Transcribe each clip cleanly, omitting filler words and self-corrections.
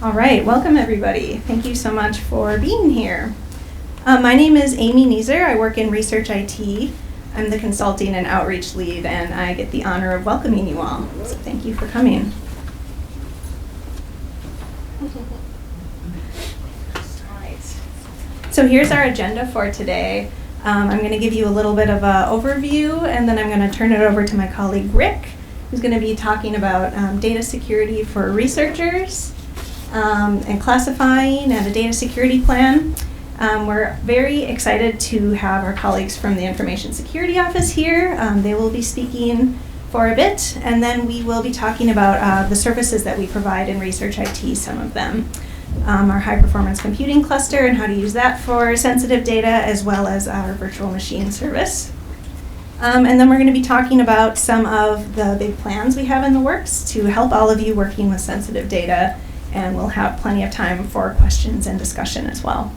All right, welcome everybody. Thank you so much for being here. My name is Amy Neeser. I work in Research IT. I'm the consulting and outreach lead, and I get the honor of welcoming you all. So thank you for coming. All right. So here's our agenda for today. I'm going to give you a little bit of an overview, and then I'm going to turn it over to my colleague Rick, who's going to be talking about data security for researchers and classifying and a data security plan. We're very excited to have our colleagues from the Information Security Office here. They will be speaking for a bit, and then we will be talking about the services that we provide in Research IT, some of them. Our high-performance computing cluster and how to use that for sensitive data, as well as our virtual machine service. And then we're going to be talking about some of the big plans we have in the works to help all of you working with sensitive data, and we'll have plenty of time for questions and discussion as well.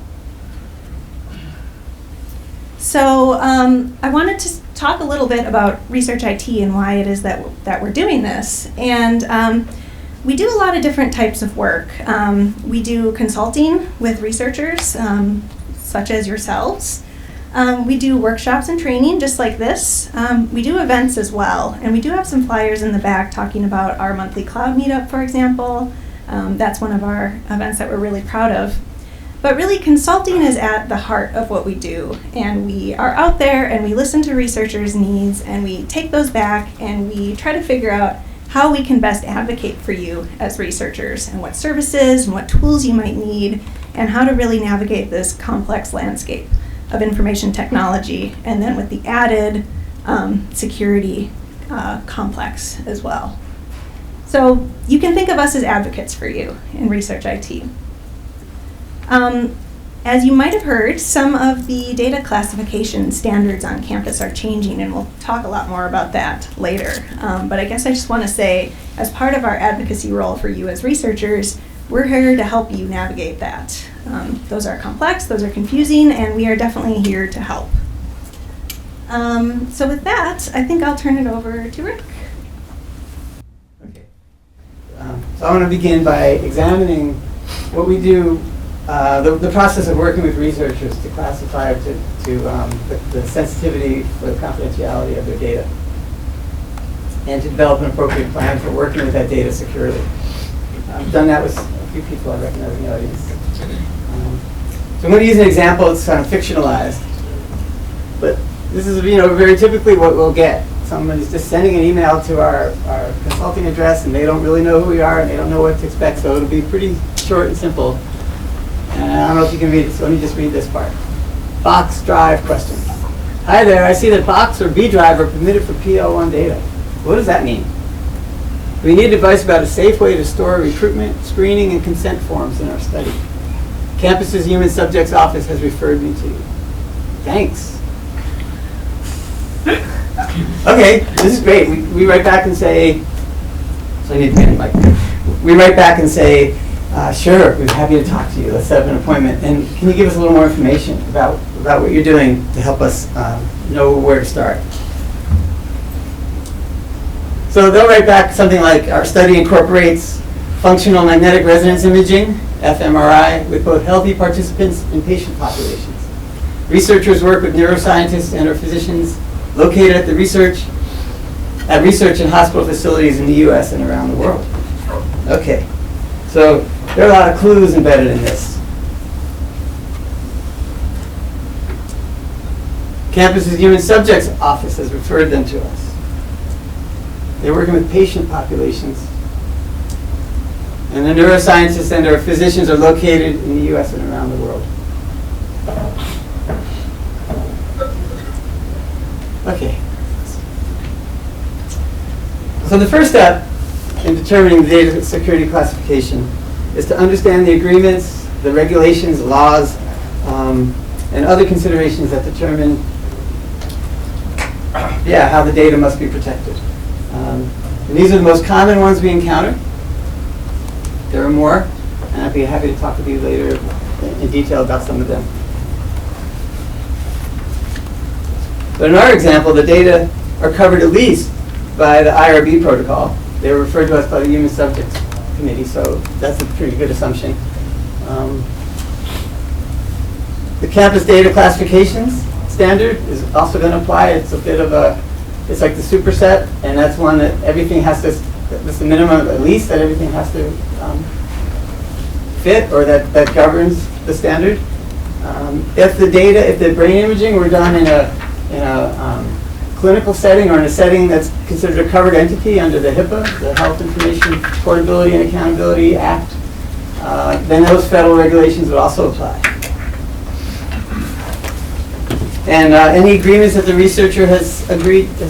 So I wanted to talk a little bit about Research IT and why it is that we're doing this. And we do a lot of different types of work. We do consulting with researchers, such as yourselves. We do workshops and training just like this. We do events as well, and we do have some flyers in the back talking about our monthly cloud meetup, for example. That's one of our events that we're really proud of. But really, consulting is at the heart of what we do, and we are out there and we listen to researchers' needs, and we take those back and we try to figure out how we can best advocate for you as researchers, and what services and what tools you might need, and how to really navigate this complex landscape of information technology, and then with the added security complex as well. So you can think of us as advocates for you in Research IT. As you might have heard, some of the data classification standards on campus are changing, and we'll talk a lot more about that later. But I guess I just want to say, as part of our advocacy role for you as researchers, we're here to help you navigate that. Those are complex, those are confusing, and we are definitely here to help. So with that, I think I'll turn it over to Rick. Okay. So I want to begin by examining what we do, the process of working with researchers to classify or the sensitivity for the confidentiality of their data, and to develop an appropriate plan for working with that data securely. I've done that with a few people I recognize in the audience. So I'm going to use an example that's kind of fictionalized, but this is very typically what we'll get. Someone's just sending an email to our consulting address, and they don't really know who we are, and they don't know what to expect, so it'll be pretty short and simple. And I don't know if you can read it, so let me just read this part. Box drive question. Hi there, I see that box or B drive are permitted for PL1 data. What does that mean? We need advice about a safe way to store recruitment, screening, and consent forms in our study. Campus's Human Subjects Office has referred me to you. Thanks. Okay, this is great. We write back and say, so I need to get in like this. We write back and say, sure, we're happy to talk to you. Let's set up an appointment. And can you give us a little more information about what you're doing to help us know where to start? So they'll write back something like, our study incorporates functional magnetic resonance imaging, fMRI, with both healthy participants and patient populations. Researchers work with neuroscientists and or physicians located at research and hospital facilities in the US and around the world. Okay, so there are a lot of clues embedded in this. Campus's Human Subjects Office has referred them to us. They're working with patient populations. And the neuroscientists and our physicians are located in the US and around the world. Okay. So the first step in determining the data security classification is to understand the agreements, the regulations, laws, and other considerations that determine how the data must be protected. And these are the most common ones we encounter. There are more, and I'd be happy to talk with you later in detail about some of them. But in our example, the data are covered at least by the IRB protocol. They were referred to us by the human subjects committee, so that's a pretty good assumption. The campus data classifications standard is also going to apply. It's a bit of a, it's like the superset, and that's one that everything has to, that's the minimum at least that everything has to fit, or that governs the standard. If the brain imaging were done in a clinical setting or in a setting that's considered a covered entity under the HIPAA, the Health Information Portability and Accountability Act, then those federal regulations would also apply. And any agreements that the researcher has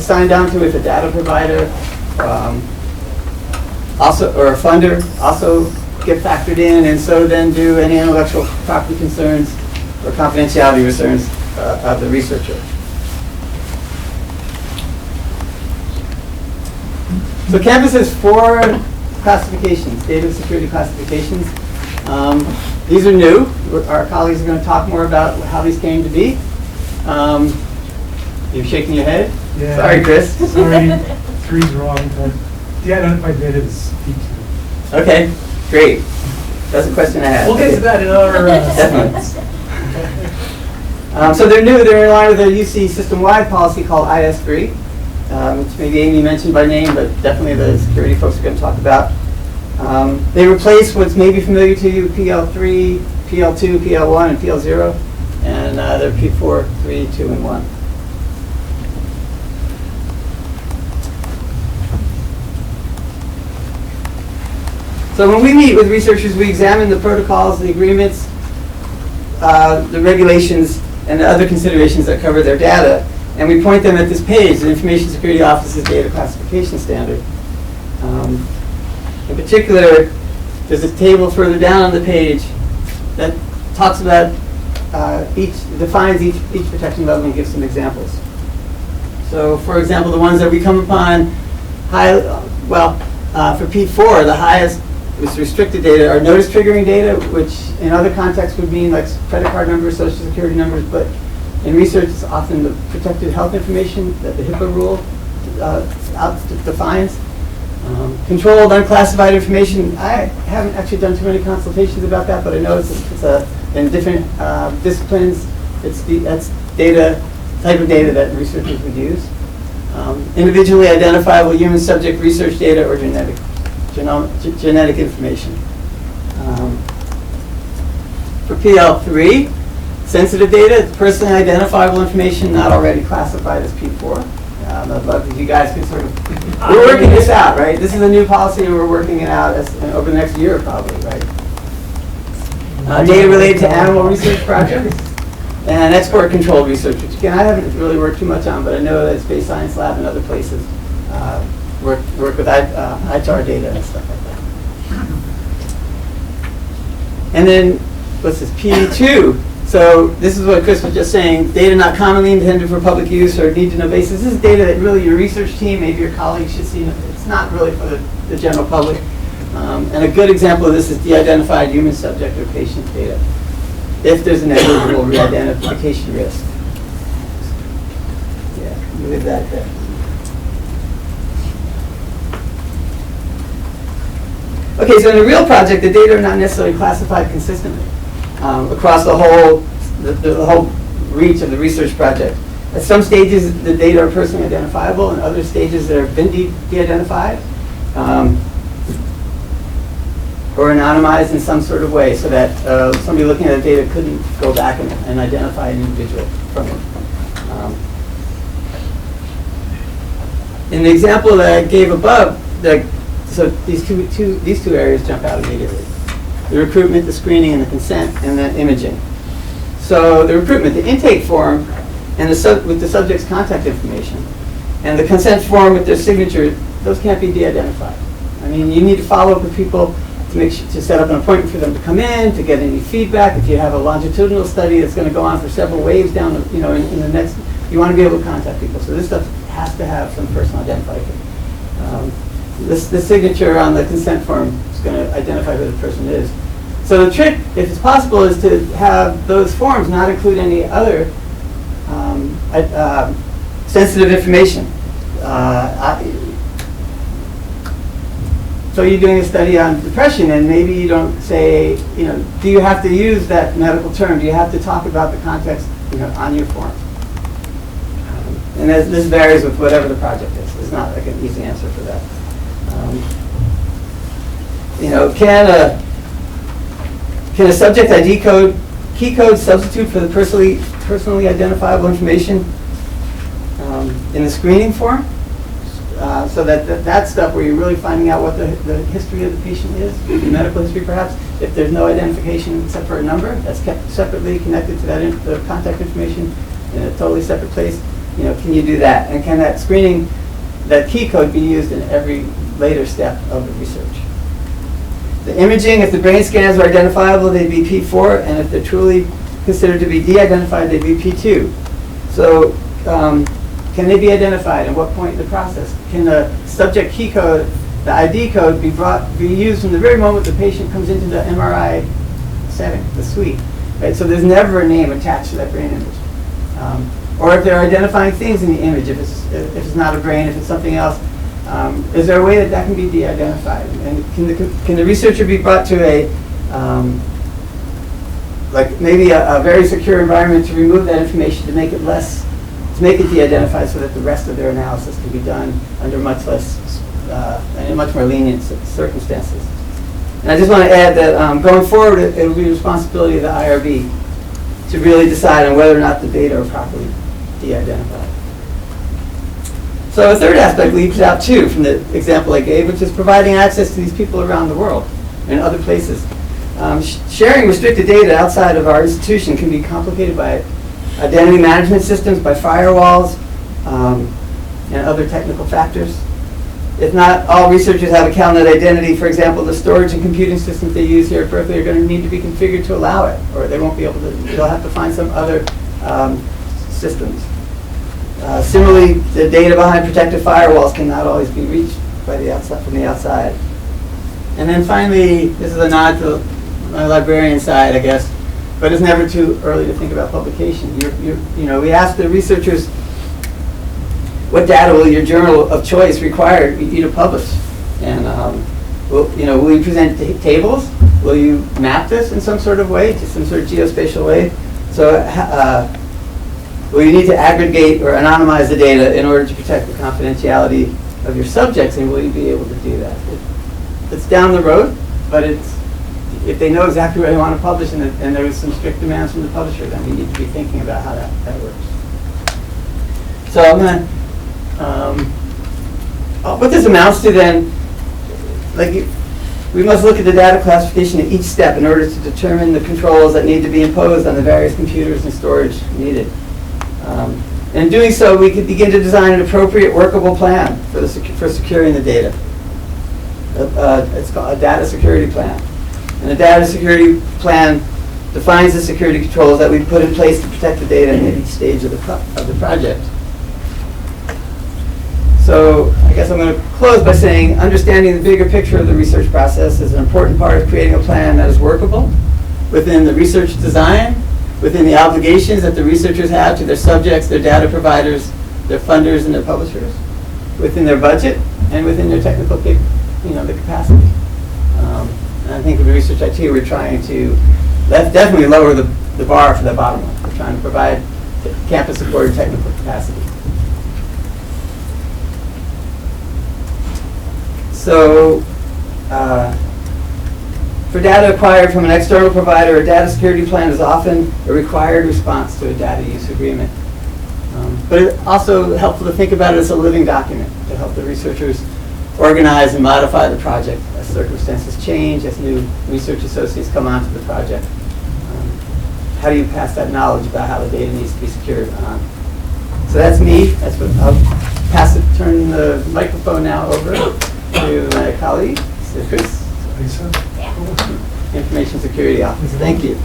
signed on to with a data provider, also, or a funder, also get factored in, and so then do any intellectual property concerns or confidentiality concerns of the researcher. So Canvas has 4 classifications, data security classifications. These are new. Our colleagues are going to talk more about how these came to be. You're shaking your head? Yeah. Sorry, Chris. Sorry, 3's wrong, but the identified data is P2. Okay, great. That's a question I had. We'll get to that in our Definitely. So they're new. They're in line with a UC system-wide policy called IS3, which maybe Amy mentioned by name, but definitely the security folks are going to talk about. They replace what's maybe familiar to you, PL3, PL2, PL1, and PL0. And they're P4, 3, 2, and 1. So when we meet with researchers, we examine the protocols, the agreements, the regulations, and the other considerations that cover their data. And we point them at this page, the Information Security Office's data classification standard. In particular, there's a table further down on the page that talks about defines each protection level and gives some examples. So, for example, the ones that we come upon, for P4, the highest is restricted data are notice triggering data, which in other contexts would mean like credit card numbers, social security numbers, but in research it's often the protected health information that the HIPAA rule defines. Controlled unclassified information, I haven't actually done too many consultations about that, but I know it's in different disciplines, that's data, type of data that researchers would use. Individually identifiable human subject research data or genetic information. For PL3, sensitive data, personally identifiable information not already classified as P4. I'd love if you guys could sort of, we're working this out, right? This is a new policy and we're working it out over the next year probably, right? Data related to animal research projects and export controlled research, which again I haven't really worked too much on, but I know that Space Science Lab and other places work with ITAR data and stuff like that. And then, what's this, P2? So this is what Chris was just saying, data not commonly intended for public use or need to know basis. This is data that really your research team, maybe your colleagues should see. It's not really for the general public. And a good example of this is de-identified human subject or patient data, if there's a negligible re-identification risk. Yeah, leave that there. Okay, so in a real project, the data are not necessarily classified consistently across the whole reach of the research project. At some stages, the data are personally identifiable, and other stages they're been de-identified or anonymized in some sort of way, so that somebody looking at the data couldn't go back and identify an individual from it. In the example that I gave above, so these two areas jump out immediately. The recruitment, the screening, and the consent, and the imaging. So the recruitment, the intake form, and with the subject's contact information, and the consent form with their signature, those can't be de-identified. I mean, you need to follow up with people to set up an appointment for them to come in, to get any feedback. If you have a longitudinal study that's going to go on for several waves down, in the next, you want to be able to contact people. So this stuff has to have some personal identifier. The signature on the consent form is going to identify who the person is. So the trick, if it's possible, is to have those forms not include any other sensitive information. so you're doing a study on depression, and maybe you don't say, do you have to use that medical term? Do you have to talk about the context, on your form? And this varies with whatever the project is. It's not like an easy answer for that. Can a subject ID code, key code substitute for the personally identifiable information in the screening form? So that stuff where you're really finding out what the history of the patient is, the medical history perhaps, if there's no identification except for a number, that's kept separately connected to the contact information in a totally separate place. Can you do that? And can that screening, that key code be used in every later step of the research? The imaging, if the brain scans are identifiable, they'd be P4, and if they're truly considered to be de-identified, they'd be P2. So can they be identified and what point in the process? Can the subject key code, the ID code, be used from the very moment the patient comes into the MRI setting, the suite? Right? So there's never a name attached to that brain image. Or if they're identifying things in the image, if it's not a brain, if it's something else, is there a way that can be de-identified? And can the researcher be brought to maybe a very secure environment to remove that information to make it de-identified so that the rest of their analysis can be done under much less and in much more lenient circumstances? And I just want to add that going forward, it will be the responsibility of the IRB to really decide on whether or not the data are properly de-identified. So a third aspect leaps out too from the example I gave, which is providing access to these people around the world and other places. Sharing restricted data outside of our institution can be complicated by identity management systems, by firewalls, and other technical factors. If not all researchers have a CalNet identity, for example, the storage and computing systems they use here at Berkeley are going to need to be configured to allow it, or they won't be able to, they'll have to find some other systems. Similarly, the data behind protected firewalls cannot always be reached by the outside, from the outside. And then finally, this is a nod to my librarian side, I guess, but it's never too early to think about publication. We ask the researchers, what data will your journal of choice require you to publish? And will you present tables? Will you map this in some sort of way, to some sort of geospatial way? So will you need to aggregate or anonymize the data in order to protect the confidentiality of your subjects, and will you be able to do that? It's down the road, but if they know exactly what they want to publish and there was some strict demands from the publisher, then we need to be thinking about how that works. So I'm going to what this amounts to then, we must look at the data classification at each step in order to determine the controls that need to be imposed on the various computers and storage needed. And in doing so, we could begin to design an appropriate workable plan for securing the data. It's called a data security plan. And a data security plan defines the security controls that we put in place to protect the data at each stage of the project. So I guess I'm going to close by saying understanding the bigger picture of the research process is an important part of creating a plan that is workable within the research design, within the obligations that the researchers have to their subjects, their data providers, their funders, and their publishers, within their budget, and within their technical the capacity. And I think with Research IT, we're trying to definitely lower the bar for the bottom line. We're trying to provide campus-supported technical capacity. So for data acquired from an external provider, a data security plan is often a required response to a data use agreement. But it's also helpful to think about it as a living document to help the researchers organize and modify the project as circumstances change, as new research associates come onto the project. How do you pass that knowledge about how the data needs to be secured on? So that's me. That's what I'll turn the microphone now over to my colleague, Chris, Lisa? Information Security Officer. Thank you.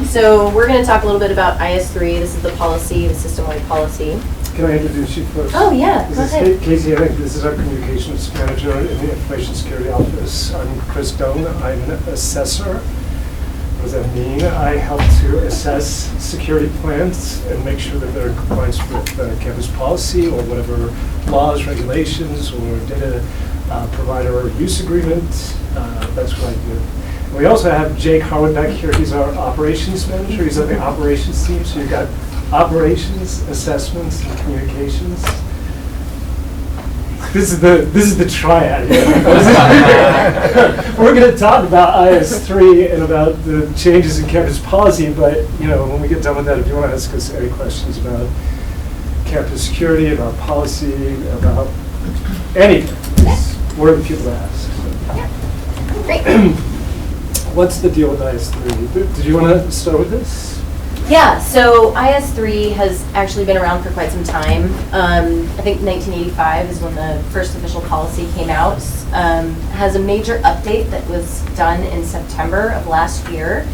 So we're going to talk a little bit about IS3. This is the policy, the system-wide policy. Can I introduce you first? Oh, yeah, go This ahead. is Casey Hennig. This is our communications manager in the Information Security Office. I'm Chris Doan. I'm an assessor. What does that mean? I help to assess security plans and make sure that they're in compliance with campus policy or whatever laws, regulations, or data provider use agreement. That's what I do. We also have Jake Harwood back here. He's our operations manager. He's on the operations team. So you've got operations, assessments, and communications. This is the triad here. We're going to talk about IS3 and about the changes in campus policy, but when we get done with that, if you want to ask us any questions about campus security, about policy, about anything, we're the people to ask. Great. What's the deal with IS3? Did you want to start with this? Yeah, so IS3 has actually been around for quite some time. I think 1985 is when the first official policy came out. Has a major update that was done in September of last year.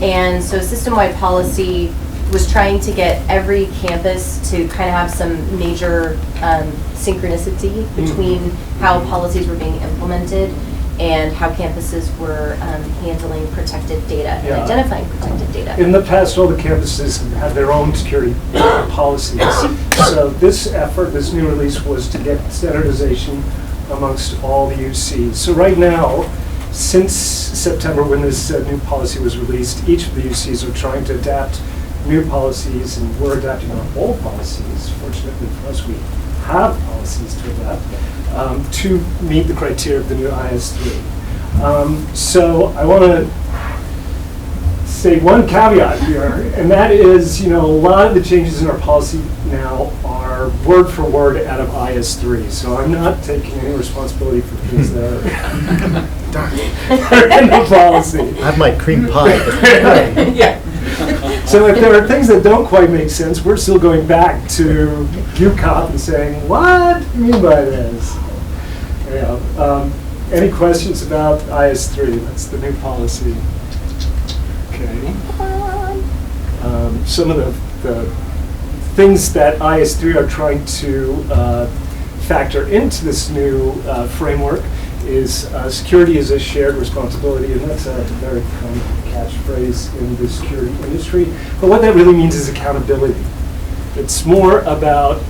And so system-wide policy was trying to get every campus to kind of have some major synchronicity between how policies were being implemented and how campuses were handling protected data and identifying protected data. In the past, all the campuses had their own security policies. So this effort, this new release, was to get standardization amongst all the UCs. So right now, since September when this new policy was released, each of the UCs are trying to adapt new policies, and we're adapting our old policies. Fortunately for us, we have policies to adapt to meet the criteria of the new IS3. So I want to say one caveat here, and that is, a lot of the changes in our policy now are word for word out of IS3. So I'm not taking any responsibility for things that are in the policy. I have my cream pie. Yeah. So if there are things that don't quite make sense, we're still going back to UCOP and saying, what do you mean by this? Yeah. Any questions about IS3? That's the new policy. Okay. Some of the things that IS3 are trying to factor into this new framework is security is a shared responsibility, and that's a very common catchphrase in the security industry. But what that really means is accountability. It's more about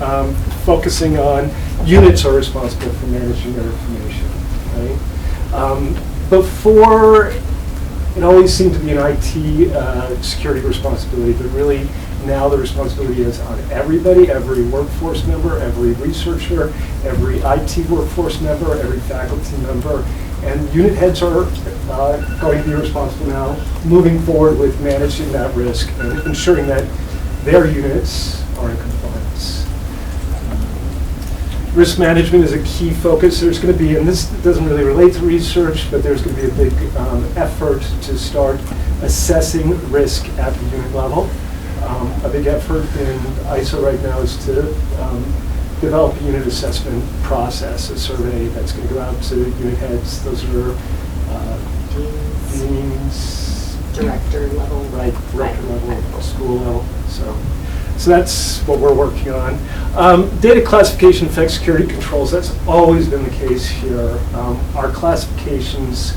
focusing on units are responsible for managing their information. Right? Before, it always seemed to be an IT security responsibility, but really now the responsibility is on everybody, every workforce member, every researcher, every IT workforce member, every faculty member, and unit heads are going to be responsible now moving forward with managing that risk and ensuring that their units are in compliance. Risk management is a key focus. There's going to be, and this doesn't really relate to research, but there's going to be a big effort to start assessing risk at the unit level. A big effort in ISO right now is to develop a unit assessment process, a survey that's going to go out to unit heads. Those are deans, Director level. right, director level, school level. So that's what we're working on. Data classification affects security controls. That's always been the case here. Our classifications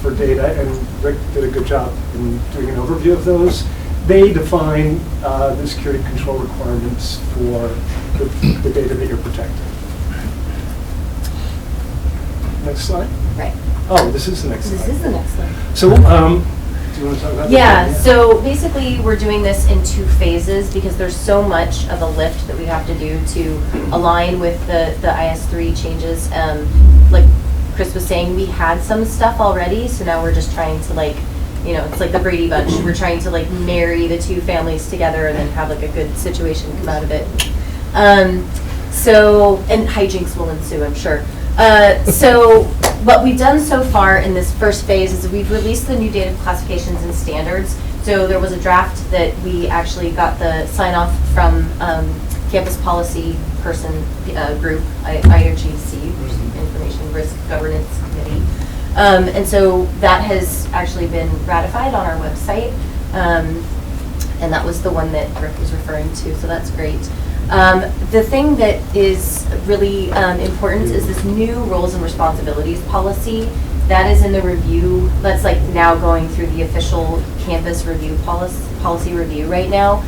for data, and Rick did a good job in doing an overview of those. They define the security control requirements for the data that you're protecting. Next slide. Right. Oh, this is the next slide. This is the next slide. So, do you want to talk about that? Yeah, so basically we're doing this in 2 phases because there's so much of a lift that we have to do to align with the IS3 changes. Like Chris was saying, we had some stuff already, so now we're just trying to it's like the Brady Bunch. We're trying to marry the 2 families together and then have a good situation come out of it. And hijinks will ensue, I'm sure. So what we've done so far in this first phase is we've released the new data classifications and standards. So there was a draft that we actually got the sign off from campus policy person group, IRGC, Information Risk Governance Committee. And so that has actually been ratified on our website. And that was the one that Rick was referring to, so that's great. The thing that is really important is this new roles and responsibilities policy. That is in the review, that's now going through the official campus review policy review right now.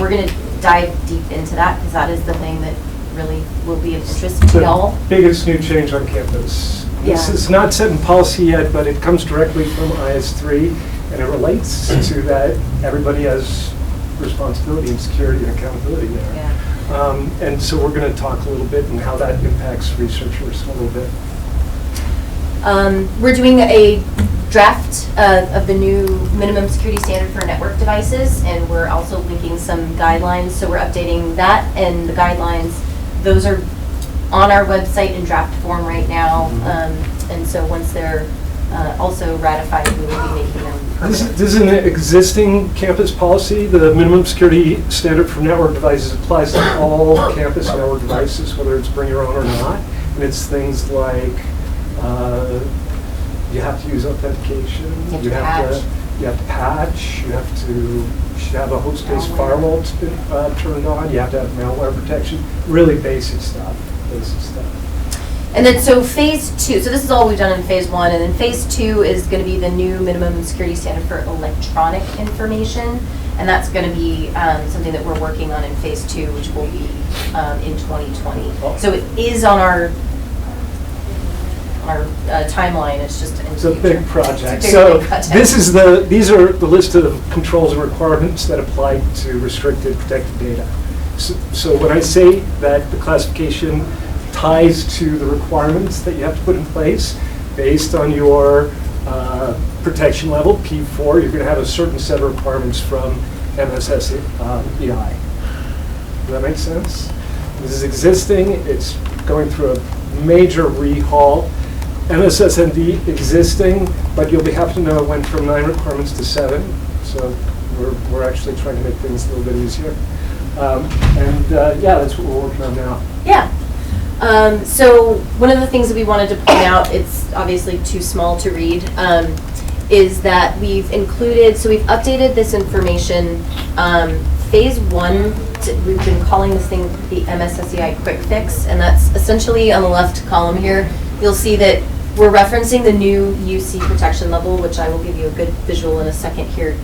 We're going to dive deep into that because that is the thing that really will be of interest to y'all. The biggest new change on campus. This Yeah. is not set in policy yet, but it comes directly from IS3, and it relates to that everybody has responsibility and security and accountability there. Yeah. And so we're going to talk a little bit and how that impacts researchers a little bit. We're doing a draft of the new minimum security standard for network devices, and we're also linking some guidelines. So we're updating that and the guidelines. Those are on our website in draft form right now. And so once they're also ratified, we will be making them permanent. This is an existing campus policy. The minimum security standard for network devices applies to all campus network devices, whether it's bring your own or not. And it's things like you have to use authentication. You have to patch. You should have a host-based firewall turned on. You have to have malware protection. Really basic stuff. And then so phase 2, so this is all we've done in phase 1, and then phase 2 is going to be the new minimum security standard for electronic information, and that's going to be something that we're working on in phase 2, which will be in 2020. So it is on our timeline. It's just It's a big project. It's a So big project. these are the list of controls and requirements that apply to restricted protected data. So when I say that the classification ties to the requirements that you have to put in place based on your protection level, P4, you're going to have a certain set of requirements from MSSEI. Does that make sense? This is existing. It's going through a major rehaul. MSSND existing, but you'll be happy to know it went from 9 requirements to 7. So we're actually trying to make things a little bit easier. Yeah, that's what we're working on now. Yeah. So one of the things that we wanted to point out, it's obviously too small to read, is that we've included, so we've updated this information. Phase 1, we've been calling this thing the MSSEI Quick Fix, and that's essentially on the left column here. You'll see that we're referencing the new UC protection level, which I will give you a good visual in a second here.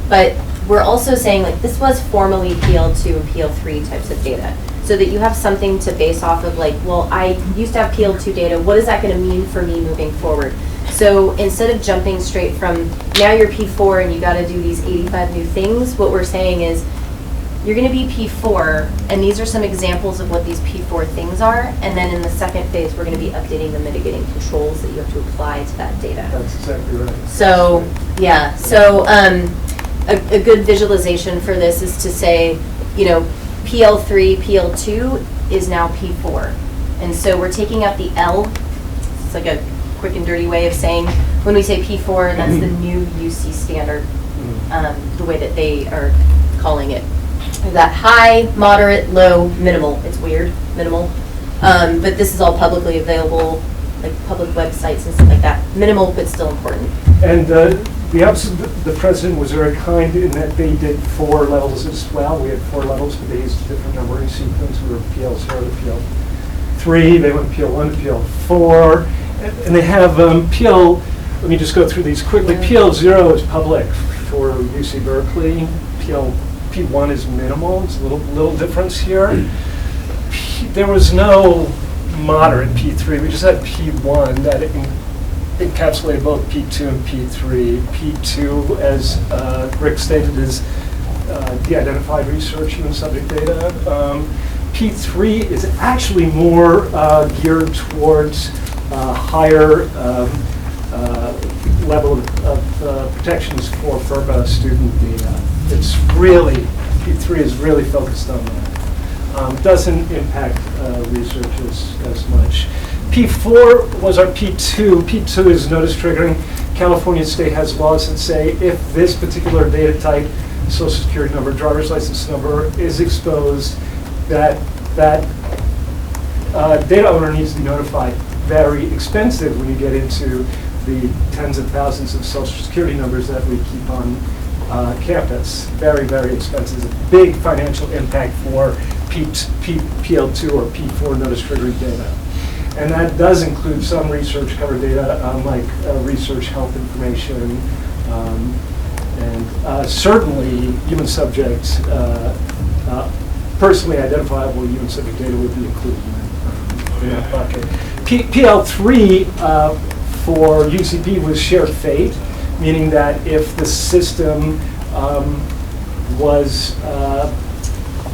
But we're also saying, like, this was formerly PL2 and PL3 types of data, so that you have something to base off of, like, well, I used to have PL2 data, what is that going to mean for me moving forward? So instead of jumping straight from, now you're P4 and you got to do these 85 new things, what we're saying is, you're going to be P4, and these are some examples of what these P4 things are, and then in the second phase, we're going to be updating the mitigating controls that you have to apply to that data. That's exactly right. So, yeah, so a good visualization for this is to say, you know, PL3, PL2 is now P4. And so we're taking out the L. It's like a quick and dirty way of saying, when we say P4, that's the new UC standard, the way that they are calling it. That high, moderate, low, minimal. It's weird, minimal. But this is all publicly available, like public websites and stuff like that. Minimal, but still important. And the president was very kind in that they did 4 levels as well. We had 4 levels, but they used a different numbering sequence. We were PL0 to PL3. They went PL1 to PL4. And they have let me just go through these quickly. PL0 is public for UC Berkeley. P1 is minimal. It's a little difference here. There was no moderate P3. We just had P1 that encapsulated both P2 and P3. P2, as Rick stated, is de-identified research human subject data. P3 is actually more geared towards higher level of protections for FERPA student data. It's really, P3 is really focused on that. Doesn't impact research as much. P4 was our P2. P2 is notice triggering. California state has laws that say if this particular data type, social security number, driver's license number, is exposed, that data owner needs to be notified. Very expensive when you get into the tens of thousands of social security numbers that we keep on campus. Very, very expensive. It's a big financial impact for PL2 or P4 notice triggering data. And that does include some research covered data like research health information and certainly human subjects personally identifiable human subject data would be included in that bucket. PL3 for UCP was shared fate, meaning that if the system was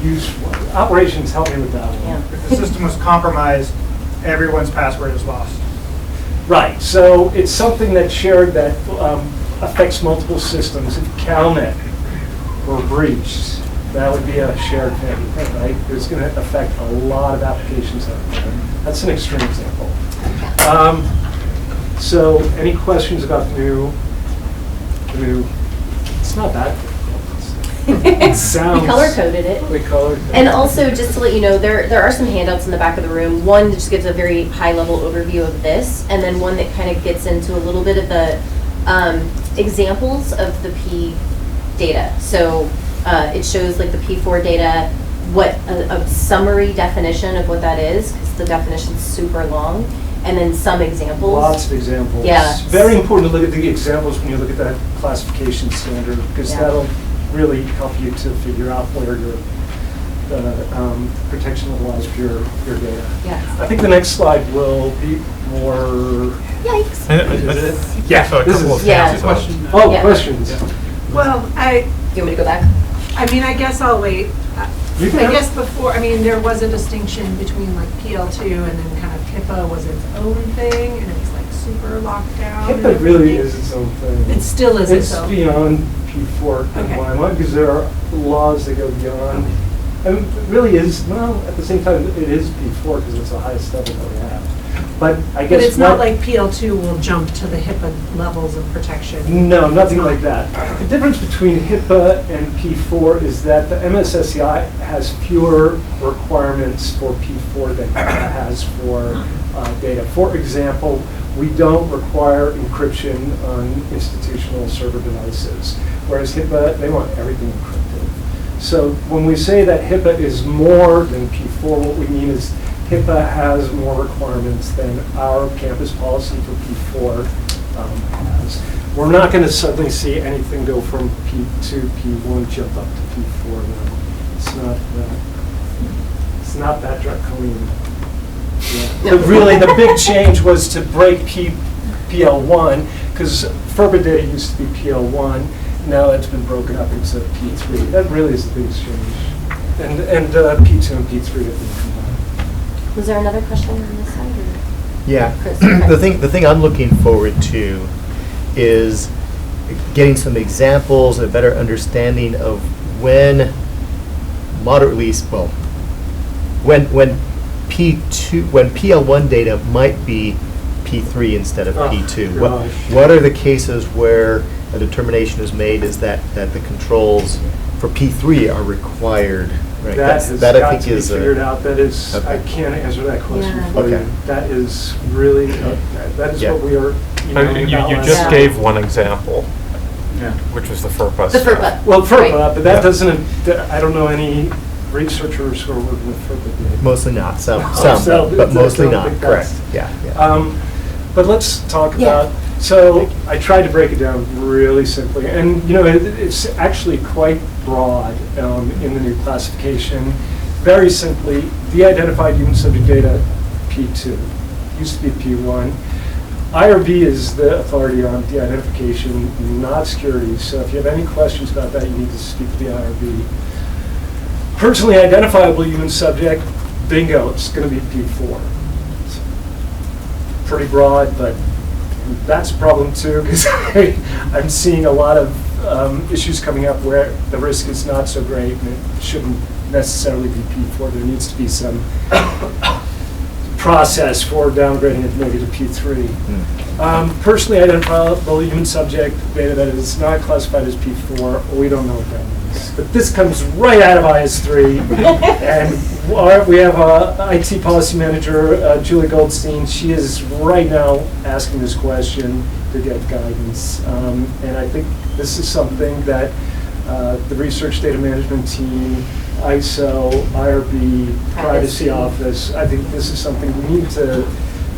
used, operations, help me with that one. Yeah. If the system was compromised, everyone's password is lost. Right, so it's something that's shared that affects multiple systems. If CalNet were breached, that would be a shared thing, right? It's going to affect a lot of applications out there. That's an extreme example. So any questions about the new, it's not that difficult. It sounds. We color-coded it. We color-coded it. And also, just to let you know, there are some handouts in the back of the room. One that just gives a very high-level overview of this, and then one that kind of gets into a little bit of the examples of the P data. So it shows like the P4 data, what a summary definition of what that is, because the definition's super long, and then some examples. Lots of examples. Yeah. It's very important to look at the examples when you look at that classification standard, because Yeah. that'll really help you to figure out where your protection level lies for your data. Yeah. I think the next slide will be more. Yikes. Yeah. So a this couple is- of Yeah. hands on. Oh, Yeah. questions. Well, Do you want me to go back? I mean, I guess I'll wait. You I can- guess before, I mean, there was a distinction between like PL2 and then kind of HIPAA was its own thing and it was like super locked down. and HIPAA really everything. is its own thing. It still is its It's own. beyond P4 Okay. compliant, because there are laws that go beyond. And it really is, well, at the same time, it is P4 because it's the highest level that we have. But I guess. But it's not what- like PL2 will jump to the HIPAA levels of protection. No, nothing like that. The difference between HIPAA and P4 is that the MSSCI has fewer requirements for P4 than HIPAA has for data. For example, we don't require encryption on institutional server devices, whereas HIPAA, they want everything encrypted. So when we say that HIPAA is more than P4, what we mean is HIPAA has more requirements than our campus policy for P4 has. We're not going to suddenly see anything go from P2, P1, jump up to P4. No. It's not that draconian. Yeah. Really, the big change was to break PL1, because FERPA data used to be PL1. Now it's been broken up into P3. That really is the biggest change. And P2 and P3 have been combined. Was there another question on this side? Or? Yeah, Chris, okay. the thing I'm looking forward to is getting some examples, a better understanding of when when PL1 data might be P3 instead of Oh, P2. gosh. What are the cases where a determination is made is that the controls for P3 are required? Right. That has that I got think to be is figured out. That is, Okay. I can't answer that question Yeah. for you. Okay. That is really, that is Yeah. what we are emailing You about last just Yeah. night. gave one example, which was the FERPA The stuff. FERPA. Well, FERPA, Right. but that doesn't, I don't know any researchers who are working with FERPA data. mostly not. Some, So, but mostly I don't not. think Correct. that's- Yeah. But let's talk Yeah. about, so I tried to break it down really simply, and it's actually quite broad in the new classification. Very simply, de-identified human subject data, P2, used to be P1. IRB is the authority on de-identification, not security, so if you have any questions about that, you need to speak to the IRB. Personally identifiable human subject, bingo, it's going to be P4. It's pretty broad, but that's a problem too, because I'm seeing a lot of issues coming up where the risk is not so great and it shouldn't necessarily be P4. There needs to be some process for downgrading it maybe to P3. Personally identifiable human subject data that is not classified as P4, we don't know what that means. But this comes right out of IS3. And we have a IT policy manager, Julie Goldstein. She is right now asking this question to get guidance. And I think this is something that the research data management team, ISO, IRB, privacy office, I think this is something we need to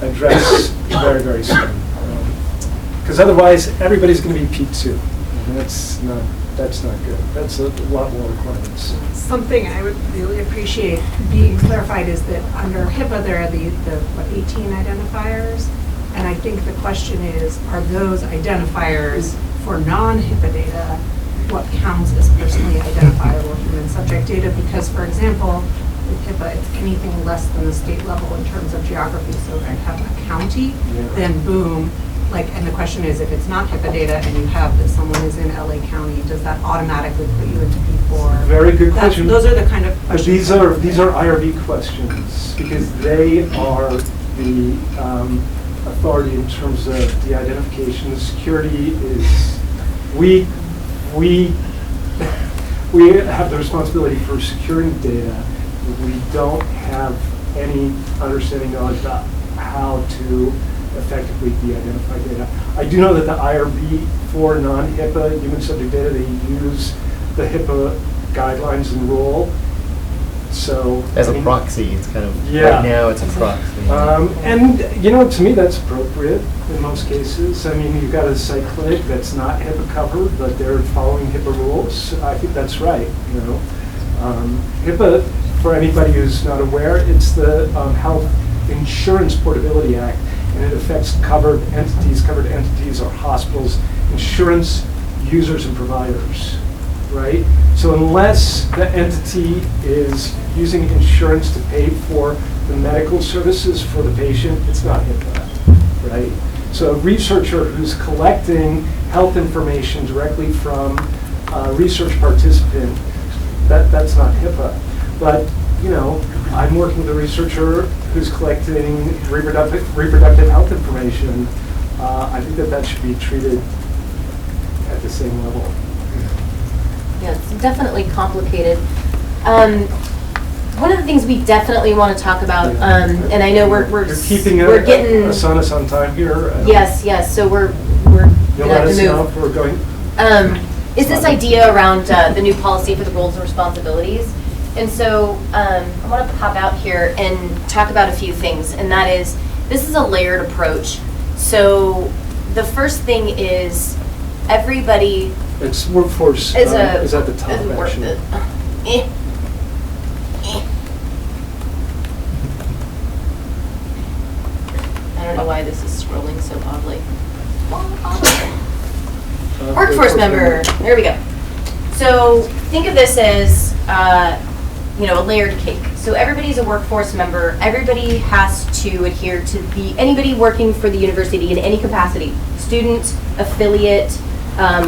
address very, very soon. Because otherwise, everybody's going to be P2. And that's not that's not good. That's a lot more requirements. Something I would really appreciate being clarified is that under HIPAA, there are the 18 identifiers. And I think the question is, are those identifiers for non-HIPAA data what counts as personally identifiable human subject data? Because, for example, with HIPAA, it's anything less than the state level in terms of geography. So if I have a county, then boom. And the question is, if it's not HIPAA data and you have that someone is in LA County, does that automatically put you into P4? Very good question. Those are the kind of questions. These are IRB questions because they are the authority in terms of the identification. The security is we have the responsibility for securing data. We don't have any understanding knowledge about how to effectively de-identify data. I do know that the IRB for non-HIPAA human subject data, they use the HIPAA guidelines and rule. So as a proxy, it's kind of, yeah. Right now it's a proxy. And to me that's appropriate in most cases. I mean, you've got a site clinic that's not HIPAA covered, but they're following HIPAA rules. I think that's right, HIPAA, for anybody who's not aware, it's the Health Insurance Portability Act, and it affects covered entities. Covered entities are hospitals, insurance users, and providers, right? So unless the entity is using insurance to pay for the medical services for the patient, it's not HIPAA, right? So a researcher who's collecting health information directly from a research participant, that's not HIPAA. But I'm working with a researcher who's collecting reproductive health information. I think that should be treated at the same level. Yeah, it's definitely complicated. One of the things we definitely want to talk about, and I know we're keeping getting us on time here. Yes. So we're You'll let us know if we're going. Is this idea around the new policy for the roles and responsibilities? And so I want to pop out here and talk about a few things, and that is, this is a layered approach. So the first thing is everybody. It's workforce is at the top, actually. I don't know why this is scrolling so oddly. Workforce member. There we go. So think of this as a layered cake. So everybody's a workforce member. Everybody has to adhere to anybody working for the university in any capacity, student, affiliate,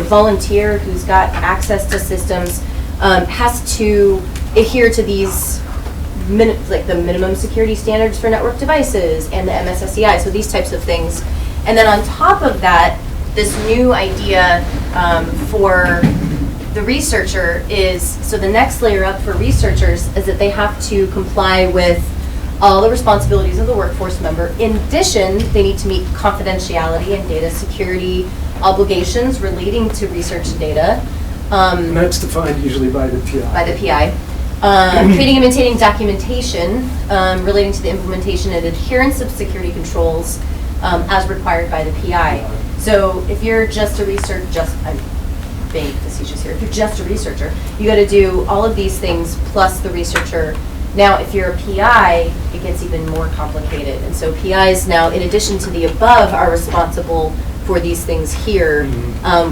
volunteer who's got access to systems, has to adhere to these the minimum security standards for network devices and the MSSCI, so these types of things. And then on top of that, this new idea for the researcher is, so the next layer up for researchers is that they have to comply with all the responsibilities of the workforce member. In addition, they need to meet confidentiality and data security obligations relating to research data. And that's defined usually by the PI. By the PI. Creating and maintaining documentation relating to the implementation and adherence of security controls as required by the PI. So if you're just a I'm being facetious here, if you're just a researcher, you got to do all of these things plus the researcher. Now, if you're a PI, it gets even more complicated. And so PIs now, in addition to the above, are responsible for these things here,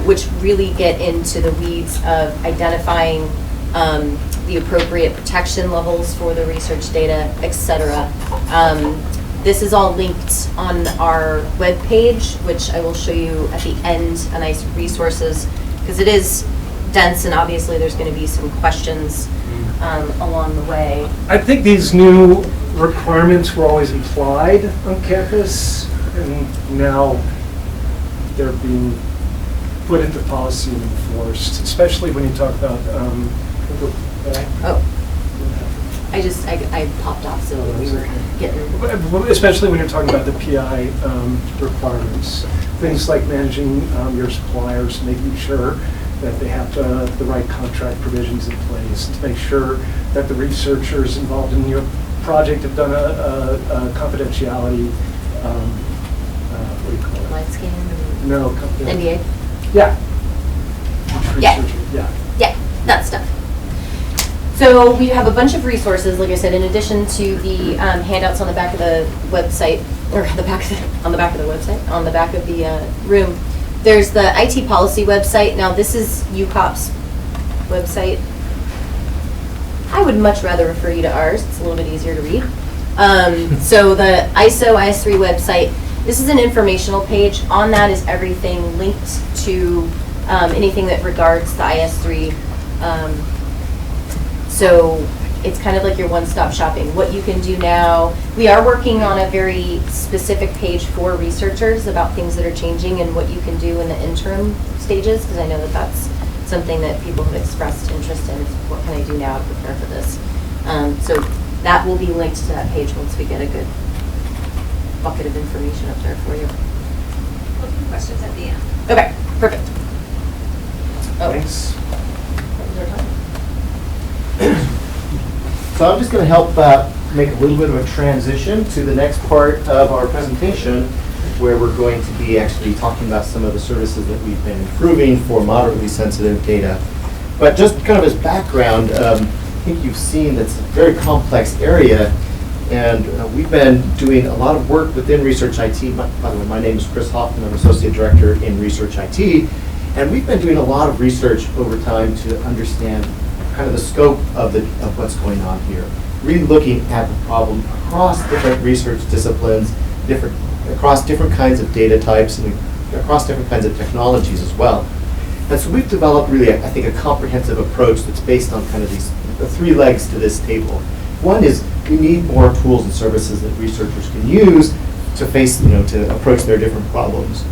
which really get into the weeds of identifying the appropriate protection levels for the research data, etc. This is all linked on our webpage, which I will show you at the end, a nice resources, because it is dense and obviously there's going to be some questions along the way. I think these new requirements were always implied on campus, and now they're being put into policy and enforced, especially when you talk about I popped off, so we were getting. Especially when you're talking about the PI requirements, things like managing your suppliers, making sure that they have the right contract provisions in place, to make sure that the researchers involved in your project have done a confidentiality. What do you call it? Light scan? No, NDA? Yeah. Yeah. Yeah. Yeah, that stuff. So we have a bunch of resources, like I said, in addition to the handouts on the back of the website, or on the back of the room. There's the IT policy website. Now this is UCOP's website. I would much rather refer you to ours. It's a little bit easier to read. So the ISO IS3 website, this is an informational page. On that is everything linked to anything that regards the IS3. So it's kind of like your one-stop shopping. What you can do now, we are working on a very specific page for researchers about things that are changing and what you can do in the interim stages, because I know that that's something that people have expressed interest in. What can I do now to prepare for this? So that will be linked to that page once we get a good bucket of information up there for you. We'll do questions at the end. Okay, perfect. Oh. Thanks. What was our time? So I'm just going to help make a little bit of a transition to the next part of our presentation, where we're going to be actually talking about some of the services that we've been improving for moderately sensitive data. But just kind of as background, I think you've seen that's a very complex area, and we've been doing a lot of work within Research IT. By the way, my name is Chris Hoffman. I'm Associate Director in Research IT, and we've been doing a lot of research over time to understand kind of the scope of what's going on here. Really looking at the problem across different research disciplines, across different kinds of data types, and across different kinds of technologies as well. And so we've developed really, I think, a comprehensive approach that's based on kind of the three legs to this table. One is we need more tools and services that researchers can use to face, to approach their different problems.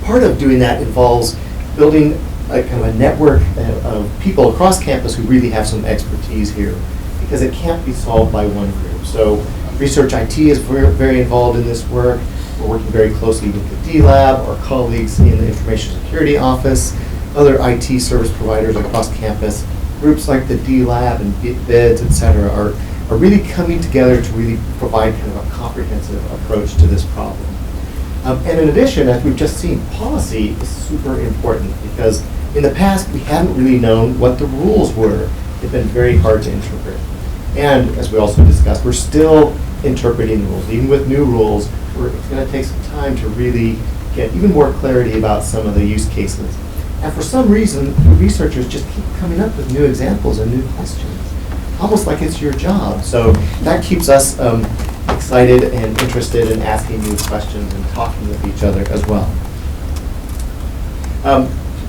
Part of doing that involves building a kind of a network of people across campus who really have some expertise here, because it can't be solved by one group. So Research IT is very involved in this work. We're working very closely with the D-Lab, our colleagues in the Information Security Office, other IT service providers across campus. Groups like the D-Lab and BIDS, et cetera, are really coming together to really provide kind of a comprehensive approach to this problem. And in addition, as we've just seen, policy is super important, because in the past, we hadn't really known what the rules were. They've been very hard to interpret. And as we also discussed, we're still interpreting the rules. Even with new rules, it's going to take some time to really get even more clarity about some of the use cases. And for some reason, researchers just keep coming up with new examples and new questions, almost like it's your job. So that keeps us excited and interested in asking new questions and talking with each other as well.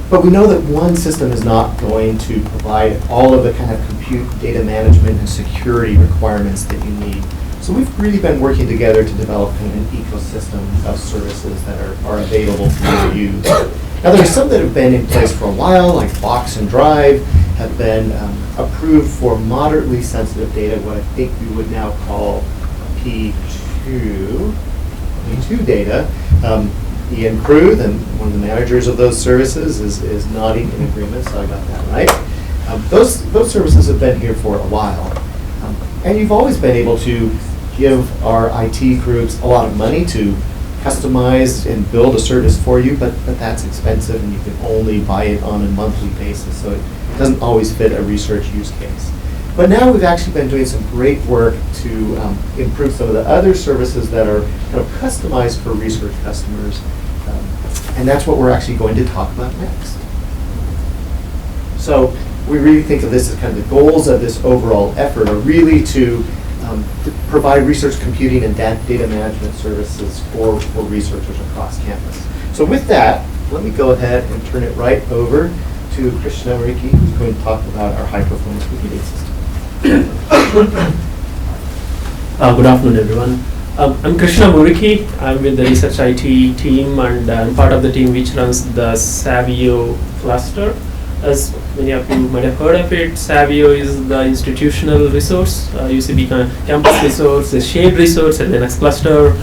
But we know that one system is not going to provide all of the kind of compute, data management, and security requirements that you need. So we've really been working together to develop kind of an ecosystem of services that are available for you to use. Now, there are some that have been in place for a while, like Box and Drive, have been approved for moderately sensitive data, what I think we would now call P2 data. Ian Cruth, and one of the managers of those services, is nodding in agreement, so I got that right. Those services have been here for a while. And you've always been able to give our IT groups a lot of money to customize and build a service for you, but that's expensive, and you can only buy it on a monthly basis, so it doesn't always fit a research use case. But now we've actually been doing some great work to improve some of the other services that are kind of customized for research customers. And that's what we're actually going to talk about next. So we really think of this as kind of the goals of this overall effort are really to provide research computing and data management services for researchers across campus. So with that, let me go ahead and turn it right over to Krishna Riki, who's going to talk about our high-performance computing system. Good afternoon, everyone. I'm Krishna Muriki. I'm with the Research IT team, and I'm part of the team which runs the Savio cluster. As many of you might have heard of it, Savio is the institutional resource, UCB campus resource, a shared resource, and Linux cluster.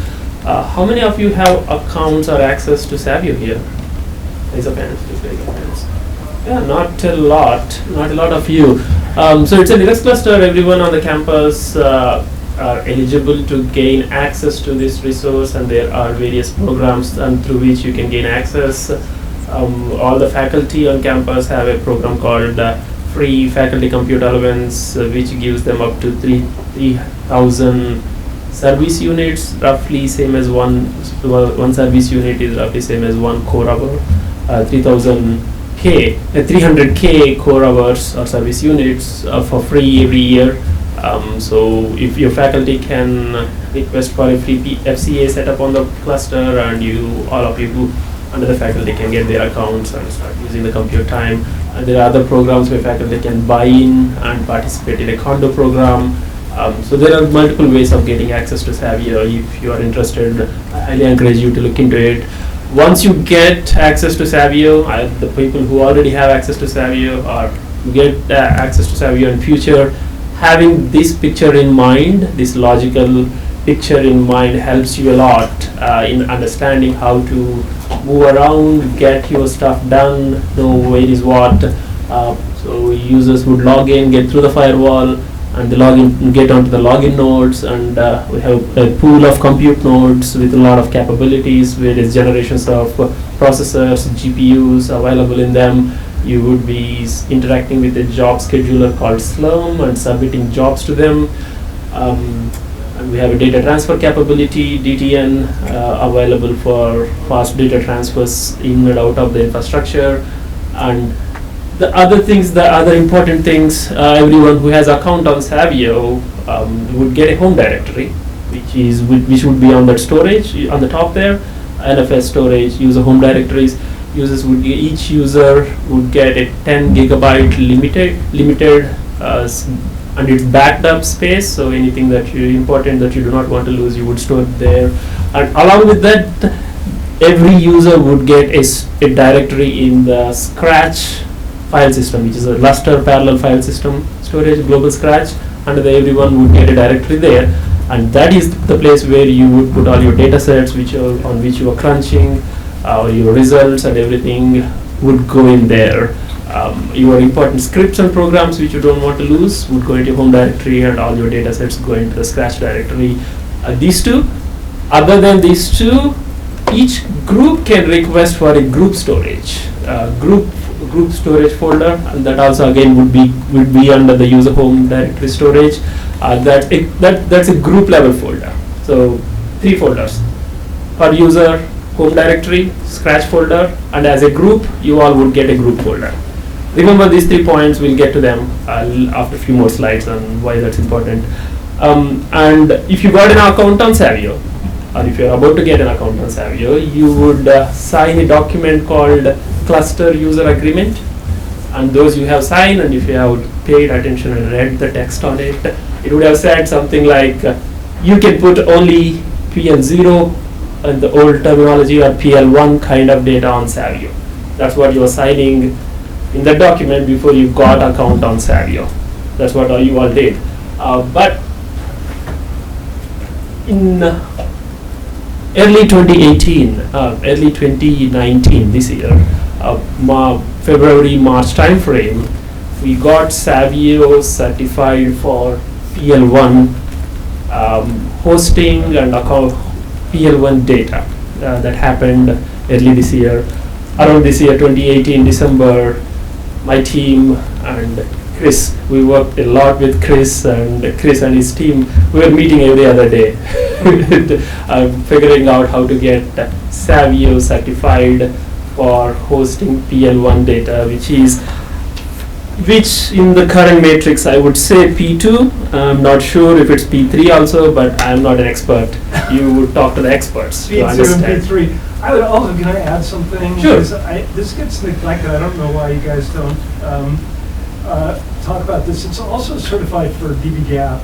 How many of you have accounts or access to Savio here? Raise of hands, please raise your hands. Yeah, not a lot of you. So it's a Linux cluster. Everyone on the campus are eligible to gain access to this resource, and there are various programs through which you can gain access. All the faculty on campus have a program called Free Faculty Compute Allowance, which gives them up to 3,000 service units, roughly same as one service unit is roughly same as 1 core hour. 300K core hours or service units for free every year. So if your faculty can request for a free FCA setup on the cluster, and all of you who under the faculty can get their accounts and start using the compute time. And there are other programs where faculty can buy in and participate in a condo program. So there are multiple ways of getting access to Savio. If you are interested, I highly encourage you to look into it. Once you get access to Savio, the people who already have access to Savio or get access to Savio in future, having this picture in mind, this logical picture in mind, helps you a lot in understanding how to move around, get your stuff done, know where is what. So users would log in, get through the firewall, and get onto the login nodes, and we have a pool of compute nodes with a lot of capabilities, various generations of processors, GPUs available in them. You would be interacting with a job scheduler called Slurm and submitting jobs to them. And we have a data transfer capability, DTN, available for fast data transfers in and out of the infrastructure. And the other important things, everyone who has account on Savio would get a home directory, which would be on that storage on the top there, NFS storage, user home directories. Each user would get a 10 gigabyte limited and it's backed up space, so anything that important that you do not want to lose, you would store it there. And along with that, every user would get a directory in the Scratch file system, which is a Lustre parallel file system storage, global Scratch, and everyone would get a directory there. And that is the place where you would put all your data sets on which you are crunching, your results and everything would go in there. Your important scripts and programs which you don't want to lose would go into your home directory, and all your data sets go into the Scratch directory. These two, other than these two, each group can request for a group storage, group storage folder, and that also again would be under the user home directory storage. That's a group level folder. So 3 folders per user, home directory, Scratch folder, and as a group, you all would get a group folder. Remember these 3 points, we'll get to them after a few more slides on why that's important. And if you got an account on Savio, or if you're about to get an account on Savio, you would sign a document called Cluster User Agreement. And those you have signed, and if you have paid attention and read the text on it, it would have said something like, you can put only PL0 in the old terminology or PL1 kind of data on Savio. That's what you are signing in the document before you got account on Savio. That's what you all did. But in early 2018, early 2019, this year, February-March timeframe, we got Savio certified for PL1 hosting and account PL1 data. That happened early this year. Around this year, 2018, December, my team and Chris, we worked a lot with Chris and his team. We were meeting every other day, figuring out how to get Savio certified for hosting PL1 data, which in the current matrix I would say P2. I'm not sure if it's P3 also, but I'm not an expert. You would talk to the experts to P2 understand. and P3. I would also, can I add something? Sure. Because this gets neglected. I don't know why you guys don't talk about this. It's also certified for dbGaP.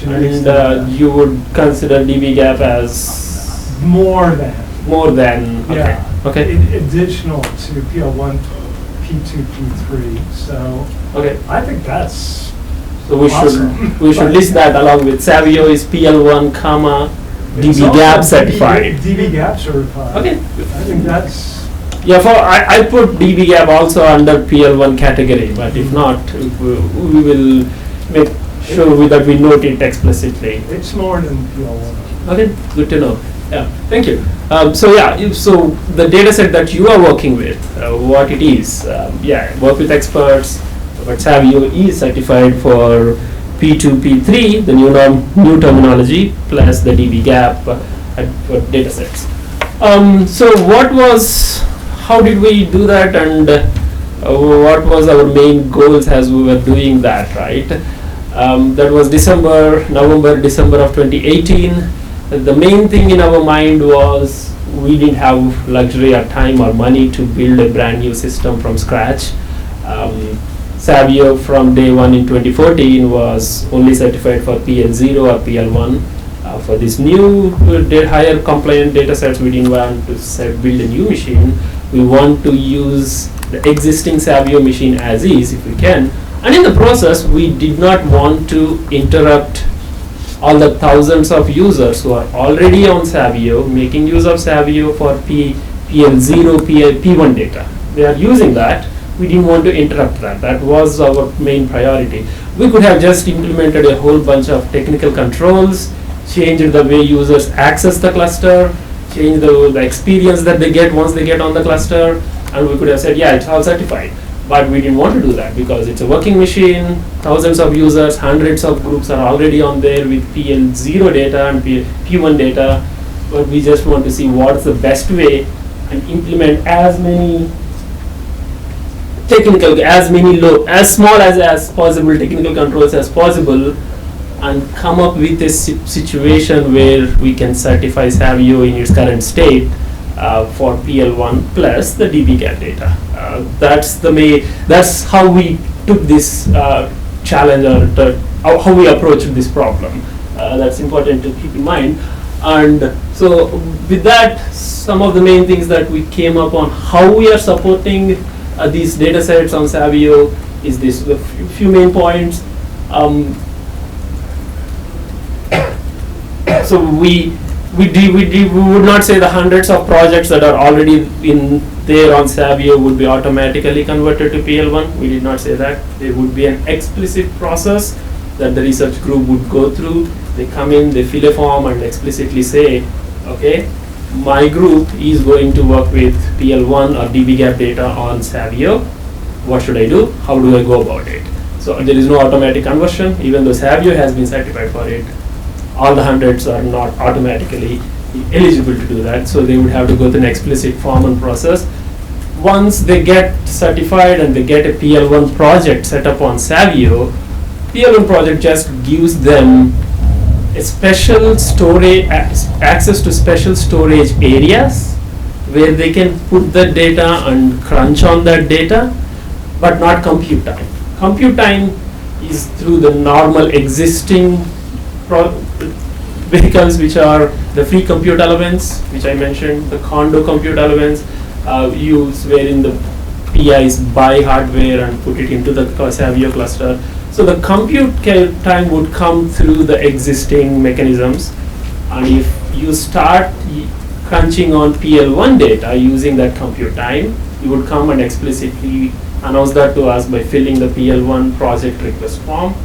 And you would consider dbGaP as more than. Okay. Yeah. Okay. Additional to PL1, P2, P3. So Okay. I think that's So we awesome. should list that along with Savio is PL1, It's dbGaP also certified. dbGaP certified. Okay. I think that's. Yeah, I put dbGaP also under PL1 category, but if not, we will make sure that we note it explicitly. It's more than PL1. Okay, good to know. Yeah, thank you. So the data set that you are working with, what it is, work with experts, but Savio is certified for P2, P3, the new terminology, plus the DB gap for data sets. How did we do that, and what was our main goals as we were doing that, right? That was November, December of 2018. The main thing in our mind was we didn't have luxury or time or money to build a brand new system from scratch. Savio from day one in 2014 was only certified for PL0 or PL1. For this new higher compliant data sets, we didn't want to build a new machine. We want to use the existing Savio machine as is if we can. And in the process, we did not want to interrupt all the thousands of users who are already on Savio, making use of Savio for PL0, P1 data. They are using that. We didn't want to interrupt that. That was our main priority. We could have just implemented a whole bunch of technical controls, changed the way users access the cluster, change the experience that they get once they get on the cluster, and we could have said, yeah, it's all certified. But we didn't want to do that because it's a working machine, thousands of users, hundreds of groups are already on there with PL0 data and P1 data, but we just want to see what's the best way and implement as many as small as possible technical controls as possible, and come up with a situation where we can certify Savio in its current state for PL1 plus the DB gap data. That's how we took this challenge, or how we approached this problem. That's important to keep in mind. And so with that, some of the main things that we came up on how we are supporting these data sets on Savio is this, the few main points. So we would not say the hundreds of projects that are already in there on Savio would be automatically converted to PL1. We did not say that. There would be an explicit process that the research group would go through. They come in, they fill a form and explicitly say, okay, my group is going to work with PL1 or DB gap data on Savio. What should I do? How do I go about it? So there is no automatic conversion, even though Savio has been certified for it. All the hundreds are not automatically eligible to do that, so they would have to go through an explicit form and process. Once they get certified and they get a PL1 project set up on Savio, PL1 project just gives them a special storage access to special storage areas where they can put the data and crunch on that data, but not compute time. Compute time is through the normal existing vehicles, which are the free compute elements, which I mentioned, the condo compute elements, wherein the PIs buy hardware and put it into the Savio cluster. So the compute time would come through the existing mechanisms, and if you start crunching on PL1 data using that compute time, you would come and explicitly announce that to us by filling the PL1 project request form.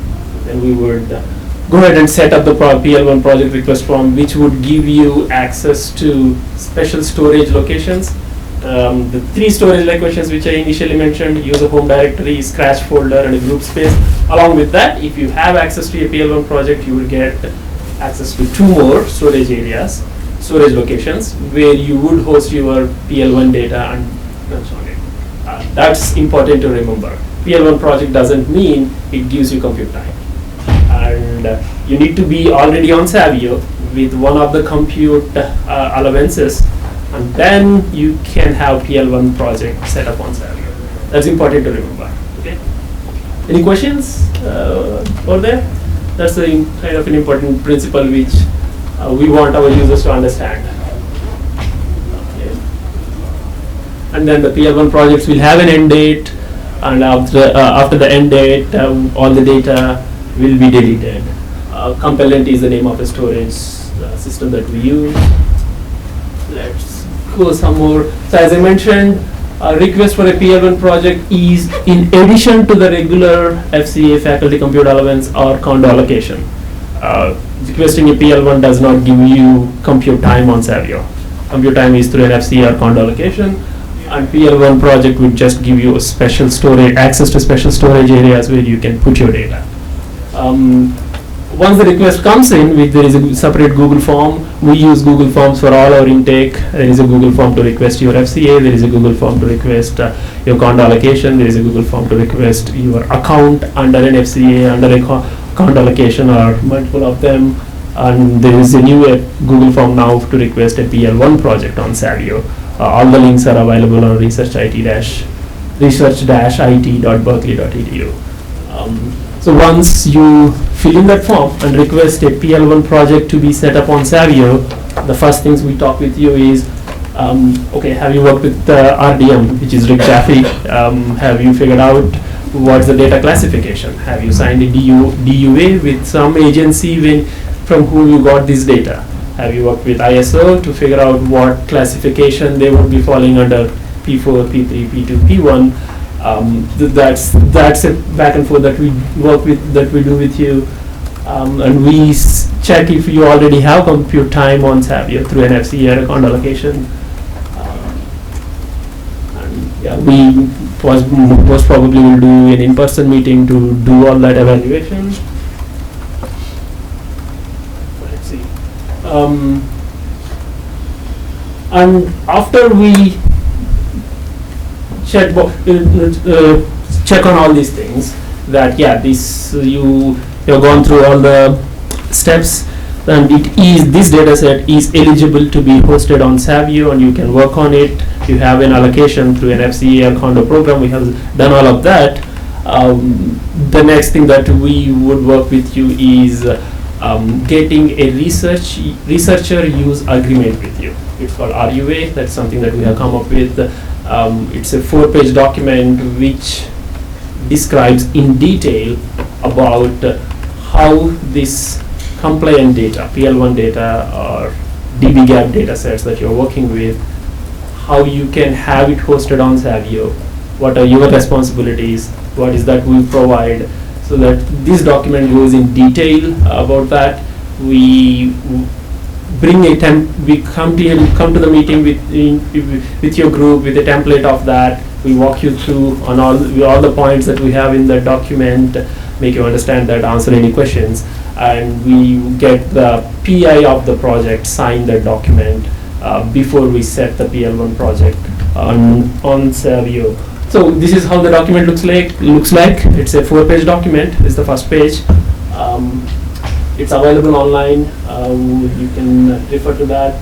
Then we would go ahead and set up the PL1 project request form, which would give you access to special storage locations. The 3 storage locations which I initially mentioned: user home directory, scratch folder, and a group space. Along with that, if you have access to a PL1 project, you will get access to 2 more storage locations, where you would host your PL1 data and crunch on it. That's important to remember. PL1 project doesn't mean it gives you compute time. And you need to be already on Savio with one of the compute allowances, and then you can have PL1 project set up on Savio. That's important to remember. Okay. Any questions over there? That's a kind of an important principle which we want our users to understand. Okay. And then the PL1 projects will have an end date, and after the end date, all the data will be deleted. Compellent is the name of the storage system that we use. Let's go some more. So as I mentioned, a request for a PL1 project is in addition to the regular FCA faculty compute allowance or condo allocation. requesting a PL1 does not give you compute time on Savio. Compute time is through an FCA or condo allocation, and PL1 project would just give you a special storage, access to special storage areas where you can put your data. Once the request comes in, there is a separate Google form. We use Google Forms for all our intake. There is a Google form to request your FCA. There is a Google form to request your condo allocation. There is a Google form to request your account under an FCA, under a condo allocation, or multiple of them. And there is a new Google form now to request a PL1 project on Savio. All the links are available on research-it.berkeley.edu. So once you fill in that form and request a PL1 project to be set up on Savio, the first things we talk with you is, okay, have you worked with RDM, which is Rick Jaffe? Have you figured out what's the data classification? Have you signed a DUA with some agency from whom you got this data? Have you worked with ISO to figure out what classification they would be falling under, P4, P3, P2, P1? That's a back and forth that we do with you, and we check if you already have compute time on Savio through an FCA or account allocation. And yeah, we most probably will do an in-person meeting to do all that evaluation. Let's see. And after we check on all these things, that you've gone through all the steps, and this data set is eligible to be hosted on Savio, and you can work on it. You have an allocation through an FCA or condo program. We have done all of that. The next thing that we would work with you is getting a researcher use agreement with you. It's called RUA. That's something that we have come up with. It's a 4-page document which describes in detail about how this compliant data, PL1 data or dbGaP data sets that you're working with, how you can have it hosted on Savio, what are your responsibilities, what is that we provide, so that this document goes in detail about that. We bring we come to the meeting with your group with a template of that. We walk you through on all the points that we have in the document, make you understand that, answer any questions, and we get the PI of the project sign that document before we set the PL1 project on Savio. So this is how the document looks like. It's a 4-page document. This is the first page. It's available online. You can refer to that.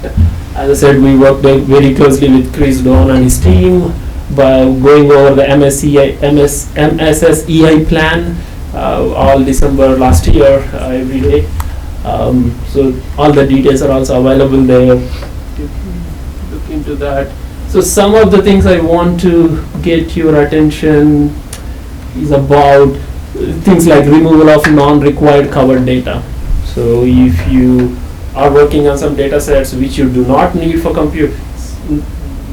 As I said, we worked very closely with Chris Doan and his team by going over the MSSEI plan all December last year, every day. So all the details are also available there. Look into that. So some of the things I want to get your attention is about things like removal of non-required covered data. So if you are working on some data sets which you do not need for compute,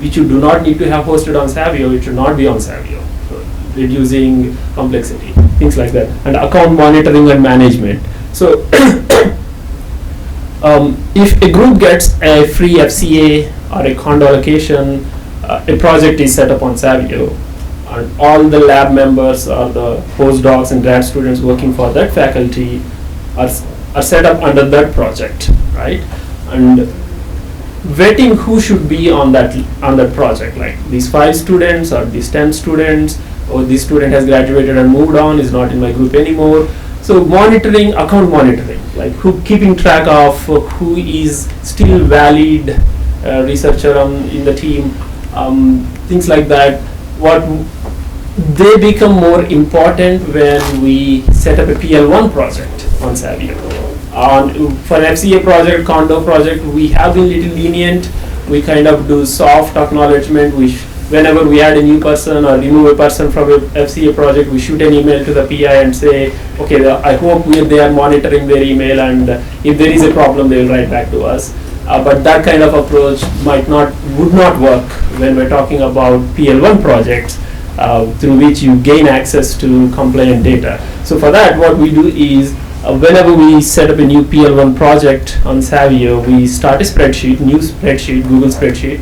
which you do not need to have hosted on Savio, it should not be on Savio. So reducing complexity, things like that. And account monitoring and management. So if a group gets a free FCA or a condo allocation, a project is set up on Savio, and all the lab members or the postdocs and grad students working for that faculty are set up under that project, right? And vetting who should be on that project, like these 5 students or these 10 students, or this student has graduated and moved on, is not in my group anymore. So monitoring, account monitoring, like keeping track of who is still valid researcher in the team, things like that. They become more important when we set up a PL1 project on Savio. For an FCA project, condo project, we have been little lenient. We kind of do soft acknowledgement. Whenever we add a new person or remove a person from a FCA project, we shoot an email to the PI and say, okay, I hope they are monitoring their email, and if there is a problem, they will write back to us. But that kind of approach would not work when we're talking about PL1 projects, through which you gain access to compliant data. So for that, what we do is whenever we set up a new PL1 project on Savio, we start a spreadsheet, new spreadsheet, Google spreadsheet.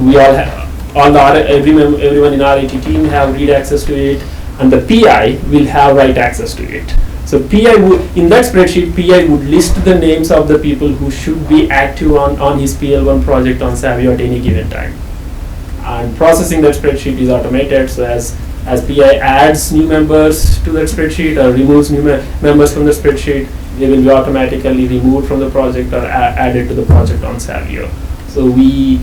We all have, everyone in our IT team have read access to it, and the PI will have write access to it. So PI would, in that spreadsheet, PI would list the names of the people who should be active on his PL1 project on Savio at any given time. And processing that spreadsheet is automated, so as PI adds new members to that spreadsheet or removes new members from the spreadsheet, they will be automatically removed from the project or added to the project on Savio. So the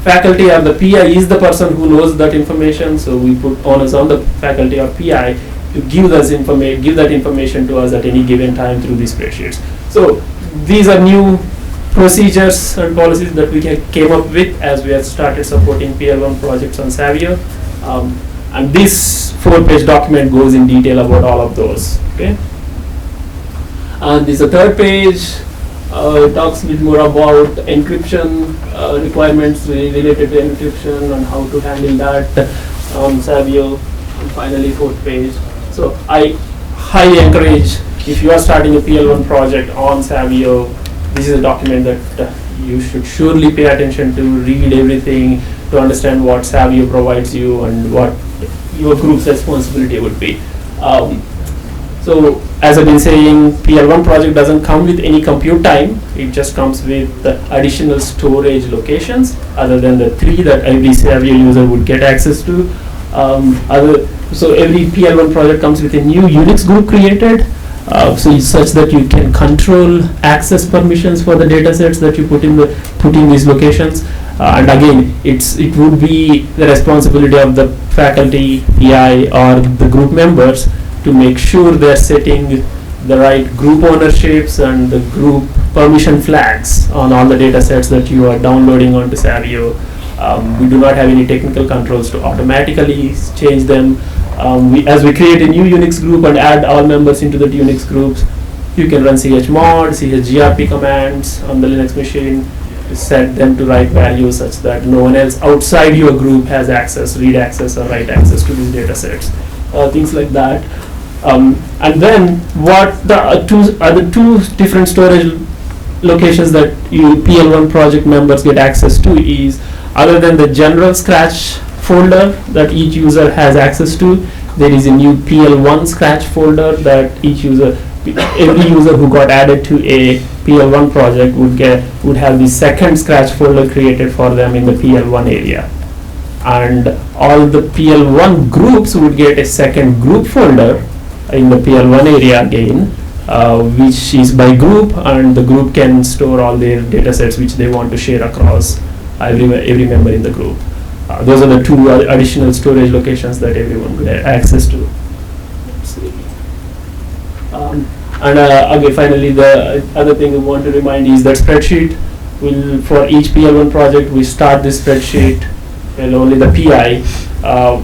faculty or the PI is the person who knows that information, so we put onus on the faculty or PI to give that information to us at any given time through these spreadsheets. So these are new procedures and policies that we came up with as we have started supporting PL1 projects on Savio. And this 4-page document goes in detail about all of those. Okay. And this is the third page. It talks a bit more about encryption requirements related to encryption and how to handle that on Savio. And finally, 4th page. So I highly encourage, if you are starting a PL1 project on Savio, this is a document that you should surely pay attention to, read everything, to understand what Savio provides you and what your group's responsibility would be. So as I've been saying, PL1 project doesn't come with any compute time. It just comes with additional storage locations other than the 3 that every Savio user would get access to. So every PL1 project comes with a new Unix group created. So it's such that you can control access permissions for the data sets that you put in these locations. And again, it would be the responsibility of the faculty, PI, or the group members to make sure they're setting the right group ownerships and the group permission flags on all the data sets that you are downloading onto Savio. We do not have any technical controls to automatically change them. As we create a new Unix group and add all members into the Unix groups, you can run chmod, chgrp commands on the Linux machine to set them to right values such that no one else outside your group has access, read access or write access to these data sets, things like that. And then what the two different storage locations that you PL1 project members get access to is, other than the general Scratch folder that each user has access to, there is a new PL1 Scratch folder that every user who got added to a PL1 project would have the second Scratch folder created for them in the PL1 area. And all the PL1 groups would get a second group folder in the PL1 area again, which is by group, and the group can store all their data sets which they want to share across every member in the group. Those are the 2 additional storage locations that everyone would have access to. Let's see. Okay, finally, the other thing I want to remind is that spreadsheet for each PL1 project, we start this spreadsheet and only the PI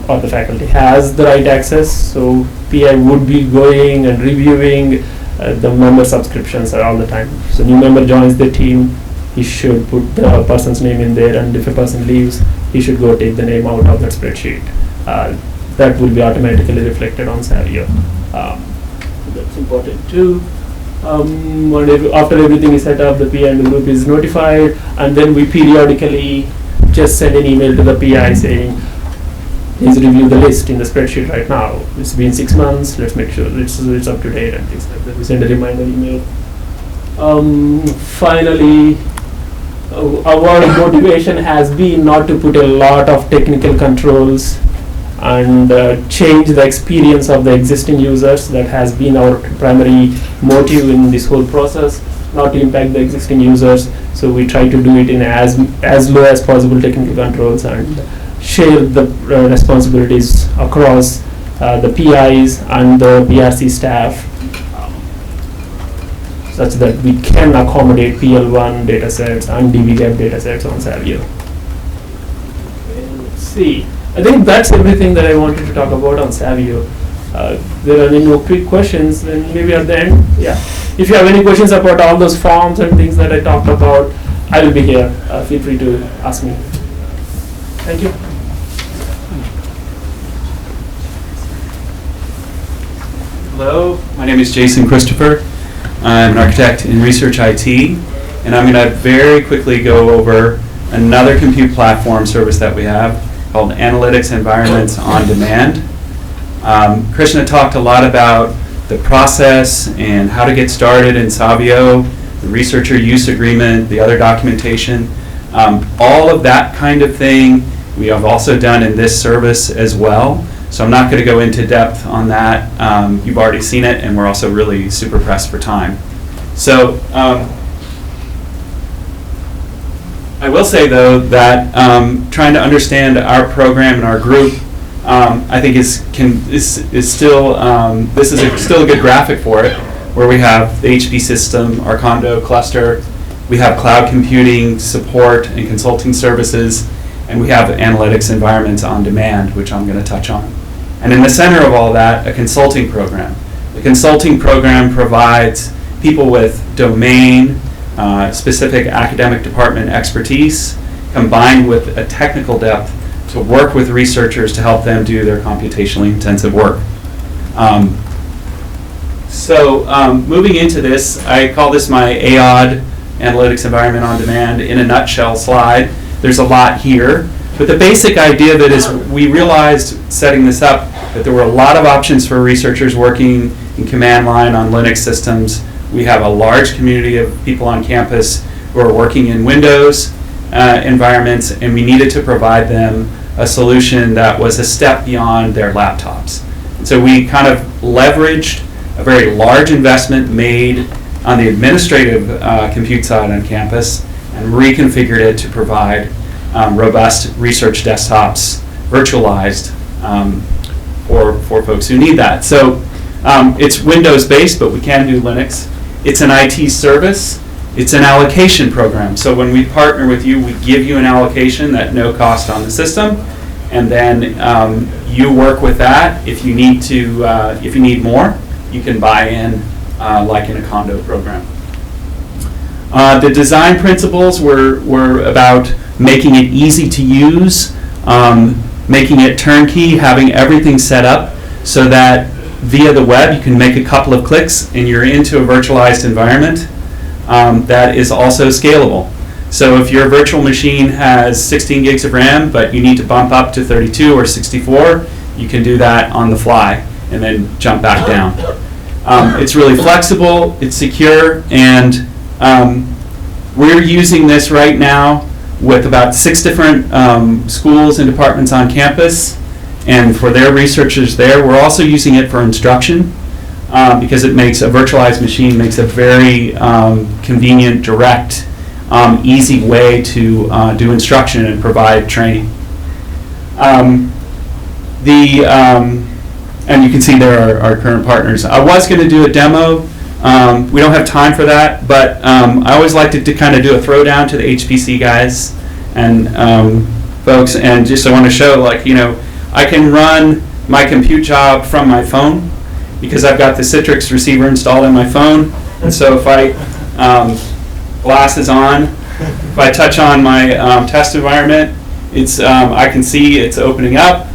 or the faculty has the right access. So PI would be going and reviewing the member subscriptions all the time. So new member joins the team, he should put the person's name in there, and if a person leaves, he should go take the name out of that spreadsheet. That will be automatically reflected on Savio. That's important too. After everything is set up, the PI and the group is notified, and then we periodically just send an email to the PI saying, please review the list in the spreadsheet right now. It's been 6 months, let's make sure it's up to date and things like that. We send a reminder email. Finally, our motivation has been not to put a lot of technical controls and change the experience of the existing users. That has been our primary motive in this whole process, not to impact the existing users. So we try to do it in as low as possible technical controls and share the responsibilities across the PIs and the BRC staff, such that we can accommodate PL1 datasets and dbGaP datasets on Savio. Let's see. I think that's everything that I wanted to talk about on Savio. There are any more quick questions, then maybe at the end. Yeah. If you have any questions about all those forms and things that I talked about, I will be here. Feel free to ask me. Thank you. Hello, my name is Jason Christopher. I'm an architect in research IT, and I'm going to very quickly go over another compute platform service that we have called Analytics Environments on Demand. Krishna talked a lot about the process and how to get started in Savio, the researcher use agreement, the other documentation. All of that kind of thing we have also done in this service as well. So I'm not going to go into depth on that. You've already seen it, and we're also really super pressed for time. So I will say, though, that trying to understand our program and our group, I think is still this is still a good graphic for it, where we have the HP system, our condo cluster, we have cloud computing support and consulting services, and we have analytics environments on demand, which I'm going to touch on. And in the center of all that, a consulting program. The consulting program provides people with domain specific academic department expertise combined with a technical depth to work with researchers to help them do their computationally intensive work. Moving into this, I call this my AOD, Analytics Environment on Demand, in a nutshell slide. There's a lot here, but the basic idea of it is we realized setting this up that there were a lot of options for researchers working in command line on Linux systems. We have a large community of people on campus who are working in Windows environments, and we needed to provide them a solution that was a step beyond their laptops. And so we kind of leveraged a very large investment made on the administrative compute side on campus and reconfigured it to provide robust research desktops, virtualized for folks who need that. So it's Windows-based, but we can do Linux. It's an IT service. It's an allocation program. So when we partner with you, we give you an allocation at no cost on the system, and then you work with that. If you need to, if you need more, you can buy in like in a condo program. The design principles were about making it easy to use, making it turnkey, having everything set up so that via the web you can make a couple of clicks and you're into a virtualized environment that is also scalable. So if your virtual machine has 16 gigs of RAM but you need to bump up to 32 or 64, you can do that on the fly and then jump back down. It's really flexible, it's secure, and we're using this right now with about 6 different schools and departments on campus, and for their researchers there. We're also using it for instruction because it makes a virtualized machine makes a very convenient, direct, easy way to do instruction and provide training. And you can see there are our current partners. I was going to do a demo. We don't have time for that, but I always like to kind of do a throwdown to the HPC guys and folks, and just I want to show, like, you know, I can run my compute job from my phone because I've got the Citrix receiver installed on my phone, and so if I glasses on, if I touch on my test environment, it's I can see it's opening up.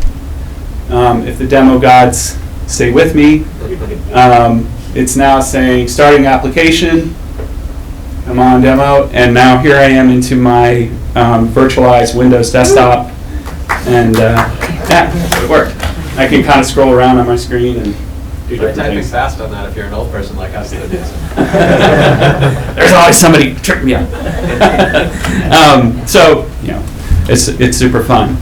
If the demo gods stay with me, it's now saying starting application. I'm on demo, and now here I am into my virtualized Windows desktop, and yeah, it worked. I can kind of scroll around on my screen and do different things. Fast on that if you're an old person like us. There's always somebody trick me up. So you know, it's super fun.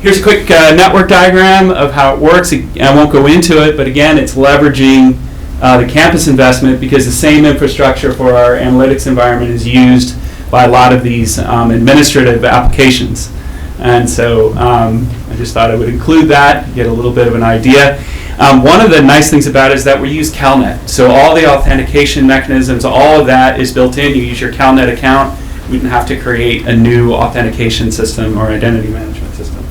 Here's a quick network diagram of how it works. I won't go into it, but again, it's leveraging the campus investment because the same infrastructure for our analytics environment is used by a lot of these administrative applications. And so I just thought I would include that, get a little bit of an idea. One of the nice things about it is that we use CalNet. So all the authentication mechanisms, all of that is built in. You use your CalNet account. We didn't have to create a new authentication system or identity management system.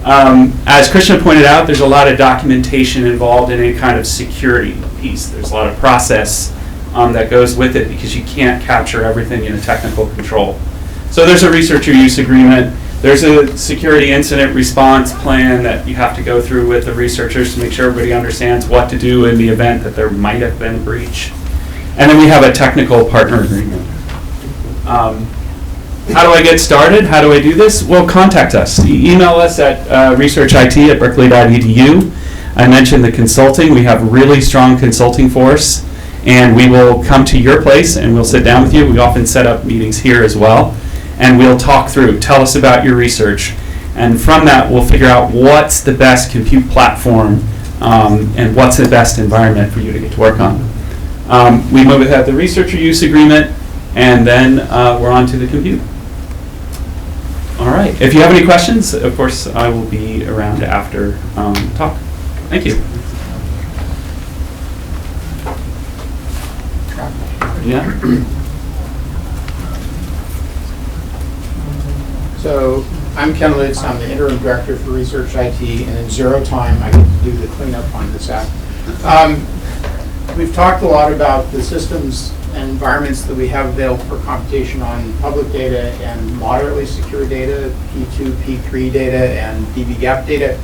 As Krishna pointed out, there's a lot of documentation involved in any kind of security piece. There's a lot of process that goes with it because you can't capture everything in a technical control. So there's a researcher use agreement. There's a security incident response plan that you have to go through with the researchers to make sure everybody understands what to do in the event that there might have been a breach. And then we have a technical partner agreement. How do I get started? How do I do this? Well, contact us. Email us at researchit@berkeley.edu. I mentioned the consulting. We have a really strong consulting force, and we will come to your place and we'll sit down with you. We often set up meetings here as well, and we'll talk through. Tell us about your research. And from that, we'll figure out what's the best compute platform and what's the best environment for you to get to work on. We move ahead the researcher use agreement, and then we're on to the compute. All right. If you have any questions, of course, I will be around after talk. Thank you. Yeah. So I'm Ken Litz. I'm the interim director for Research IT, and in zero time I get to do the cleanup on this app. We've talked a lot about the systems and environments that we have available for computation on public data and moderately secure data, P2, P3 data, and dbGaP data.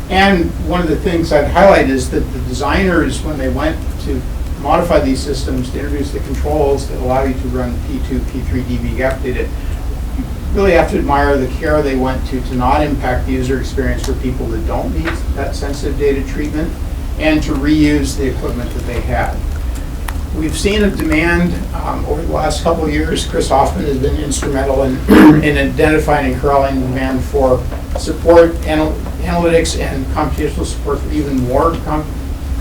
And one of the things I'd highlight is that the designers, when they went to modify these systems to introduce the controls that allow you to run P2, P3 dbGaP data, you really have to admire the care they went to not impact the user experience for people that don't need that sensitive data treatment, and to reuse the equipment that they had. We've seen a demand over the last couple of years. Chris Hoffman has been instrumental in identifying and corralling demand for support, analytics, and computational support for even more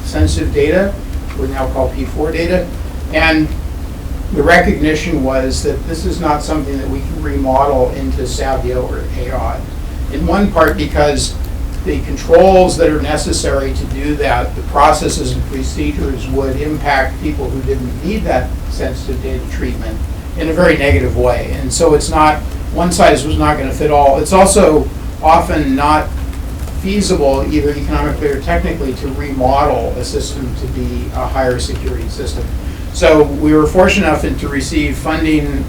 sensitive data, we now call P4 data. And the recognition was that this is not something that we can remodel into Savio or AOD. In one part because the controls that are necessary to do that, the processes and procedures would impact people who didn't need that sensitive data treatment in a very negative way. And so it's not, one size was not going to fit all. It's also often not feasible, either economically or technically, to remodel a system to be a higher security system. So we were fortunate enough to receive funding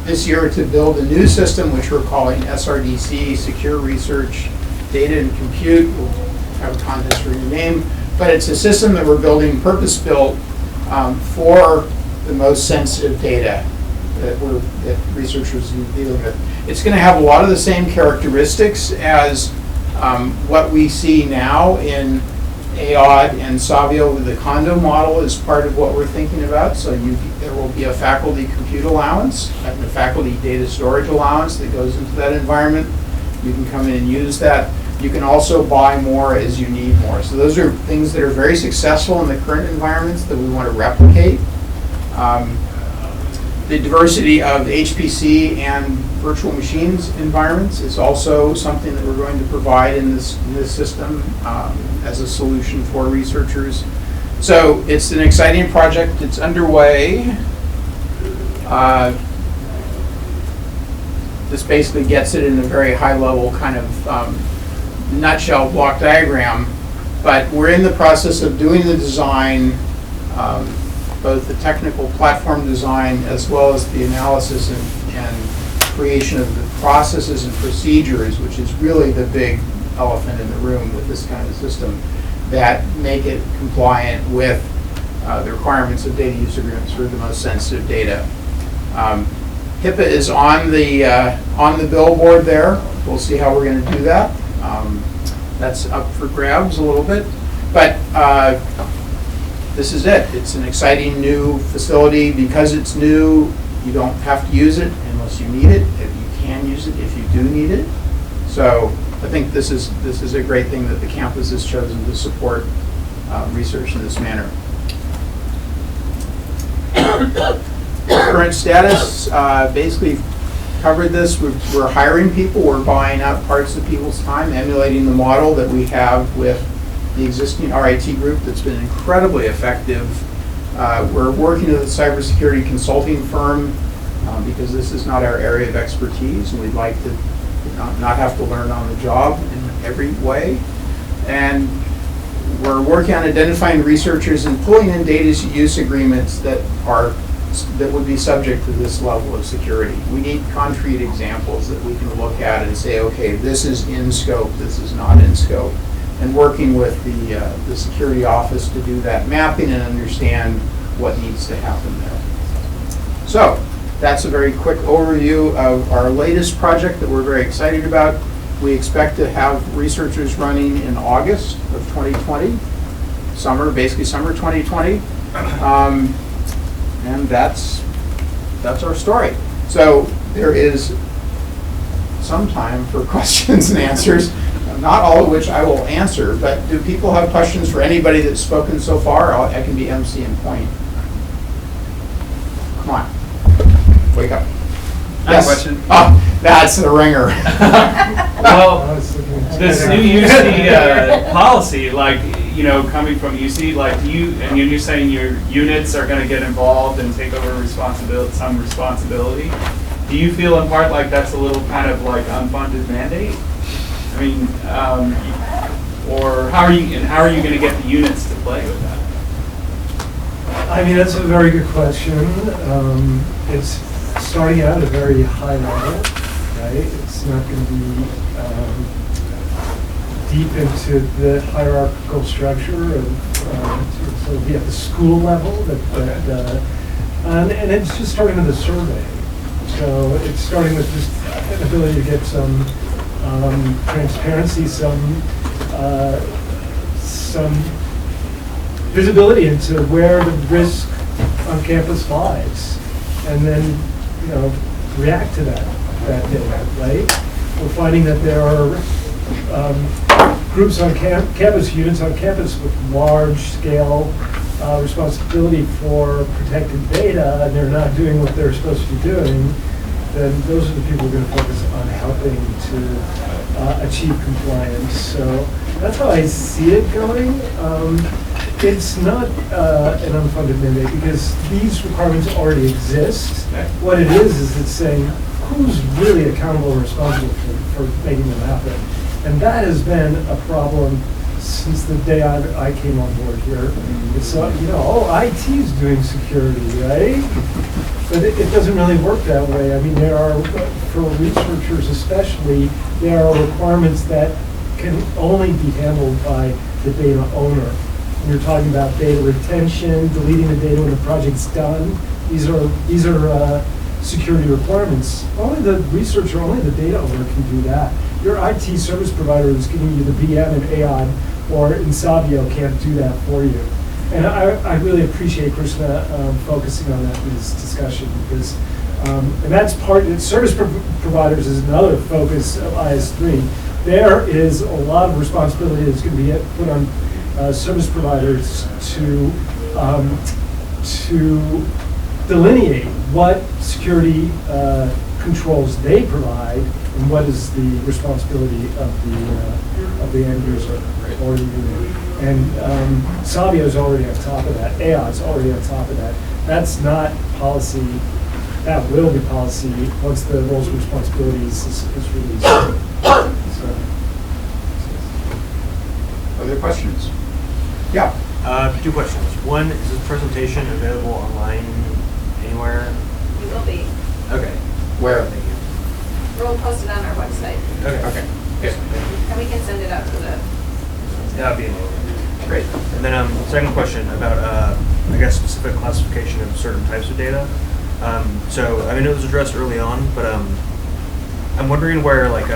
this year to build a new system, which we're calling SRDC, Secure Research Data and Compute. We'll have a contest for your name, but it's a system that we're building purpose-built for the most sensitive data that researchers are dealing with. It's going to have a lot of the same characteristics as what we see now in AOD and Savio. The condo model is part of what we're thinking about. So there will be a faculty compute allowance and a faculty data storage allowance that goes into that environment. You can come in and use that. You can also buy more as you need more. So those are things that are very successful in the current environments that we want to replicate. The diversity of HPC and virtual machines environments is also something that we're going to provide in this system as a solution for researchers. So it's an exciting project. It's underway. This basically gets it in a very high level kind of nutshell block diagram, but we're in the process of doing the design, both the technical platform design as well as the analysis and creation of the processes and procedures, which is really the big elephant in the room with this kind of system, that make it compliant with the requirements of data use agreements for the most sensitive data. HIPAA is on the billboard there. We'll see how we're going to do that. That's up for grabs a little bit, but this is it. It's an exciting new facility. Because it's new, you don't have to use it unless you need it. If you can use it, if you do need it. So I think this is a great thing that the campus has chosen to support research in this manner. Current status, basically covered this. We're hiring people. We're buying out parts of people's time, emulating the model that we have with the existing RIT group that's been incredibly effective. We're working with a cybersecurity consulting firm because this is not our area of expertise, and we'd like to not have to learn on the job in every way. And we're working on identifying researchers and pulling in data use agreements that are that would be subject to this level of security. We need concrete examples that we can look at and say, okay, this is in scope, this is not in scope. And working with the security office to do that mapping and understand what needs to happen there. So that's a very quick overview of our latest project that we're very excited about. We expect to have researchers running in August of 2020, basically summer 2020. And that's our story. So there is some time for questions and answers, not all of which I will answer, but do people have questions for anybody that's spoken so far? I can be MC and point. Come on, wake up. I have a question. Oh, that's the ringer. Well, this new UC policy, like, you know, coming from UC, like and you're saying your units are going to get involved and take over some responsibility. Do you feel in part like that's a little kind of like unfunded mandate? I mean, or how are you going to get the units to play with that? I mean, that's a very good question. It's starting out at a very high level, right? It's not going to be deep into the hierarchical structure of, so it'll be at the school level, and it's just starting with a survey. So it's starting with just an ability to get some transparency, some visibility into where the risk on campus lies, and then, you know, react to that data, right? We're finding that there are groups on campus, units on campus with large-scale responsibility for protected data, and they're not doing what they're supposed to be doing. Then those are the people we're going to focus on helping to achieve compliance. So that's how I see it going. It's not an unfunded mandate because these requirements already exist. What it is it's saying who's really accountable and responsible for making them happen. And that has been a problem since the day I came on board here. It's, you know, IT is doing security, right? But it doesn't really work that way. I mean, there are, for researchers especially, there are requirements that can only be handled by the data owner. When you're talking about data retention, deleting the data when the project's done, these are security requirements. Only the researcher, only the data owner can do that. Your IT service provider is giving you the VM and AOD or in Savio can't do that for you. And I really appreciate Krishna focusing on that in this discussion because, and that's service providers is another focus of IS3. There is a lot of responsibility that's going to be put on service providers to delineate what security controls they provide and what is the responsibility of the end user or the unit. And Savio is already on top of that. AOD is already on top of that. That's not policy. That will be policy once the roles and responsibilities is released. So. Other questions? Yeah. 2 questions. One, is this presentation available online anywhere? It will be. Okay. Where are they? We'll post it on our website. Okay. Good. And we can send it out to the... That would be amazing. Great. And then second question about, I guess, specific classification of certain types of data. So, I mean, it was addressed early on, but I'm wondering where, like,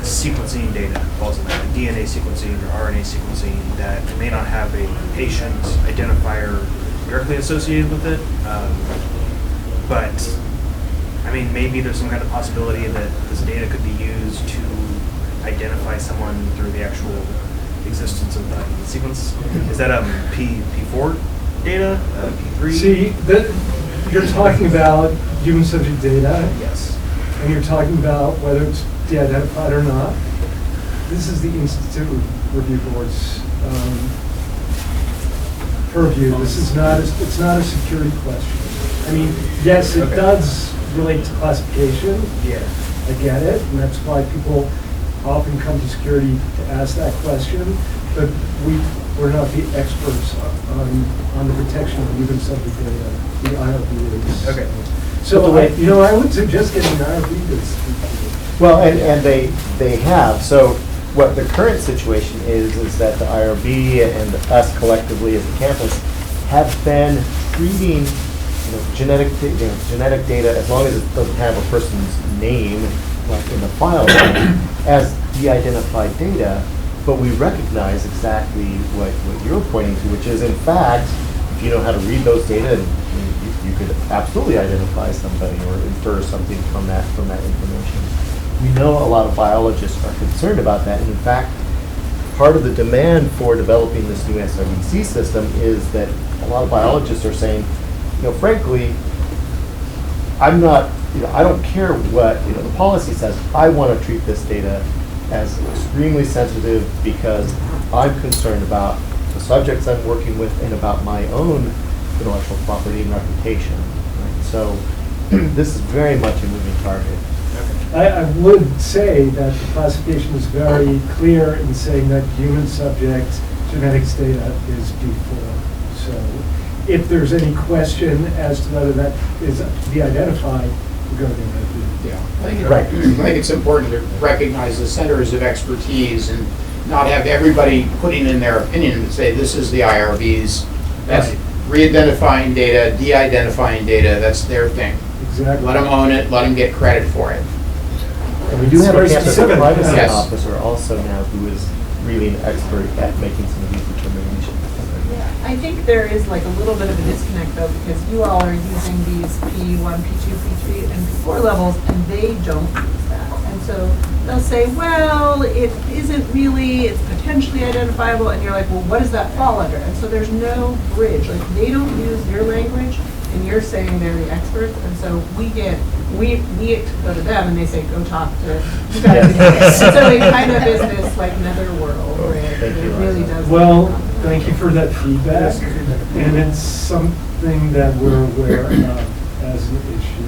sequencing data falls in that, like DNA sequencing or RNA sequencing that may not have a patient identifier directly associated with it. But, I mean, maybe there's some kind of possibility that this data could be used to identify someone through the actual existence of the sequence. Is that P4 data, P3? See, you're talking about human subject data. Yes. And you're talking about whether it's de-identified or not. This is the Institute Review Board's purview. This is not it's not a security question. I mean, yes, it does relate to classification. Yeah. I get it, and that's why people often come to security to ask that question. But we're not the experts on the protection of human subject data. The IRB is. Okay. So, I would suggest getting an IRB to speak to it. Well, and they have. So what the current situation is that the IRB and us collectively as a campus have been treating genetic data, as long as it doesn't have a person's name like in the file, as de-identified data. But we recognize exactly what you're pointing to, which is, in fact, if you know how to read those data, you could absolutely identify somebody or infer something from that information. We know a lot of biologists are concerned about that, and in fact, part of the demand for developing this new SRBC system is that a lot of biologists are saying, frankly, I'm not, I don't care what the policy says. I want to treat this data as extremely sensitive because I'm concerned about the subjects I'm working with and about my own intellectual property and reputation. Right? So this is very much a moving target. I would say that the classification is very clear in saying that human subject genetics data is before. So if there's any question as to whether that is de-identified, we're going to get that. Yeah, I think it's important to recognize the centers of expertise and not have everybody putting in their opinion and say this is the IRB's. That's re-identifying data, de-identifying data. That's their thing. Exactly. Let them own it. Let them get credit for it. And we do have a campus privacy Yes. officer also now who is really an expert at making some of these determinations. I think there is like a little bit of a disconnect though, because you all are using these P1, P2, P3, and P4 levels, and they don't use that. And so they'll say, well, it isn't really, it's potentially identifiable, and you're like, well, what does that fall under? And so there's no bridge. Like, they don't use your language, and you're saying they're the experts, and so we go to them, and they say, go talk to you guys. And so it kind of is this like netherworld where it really does. Well, thank you for that feedback, and it's something that we're aware of as an issue.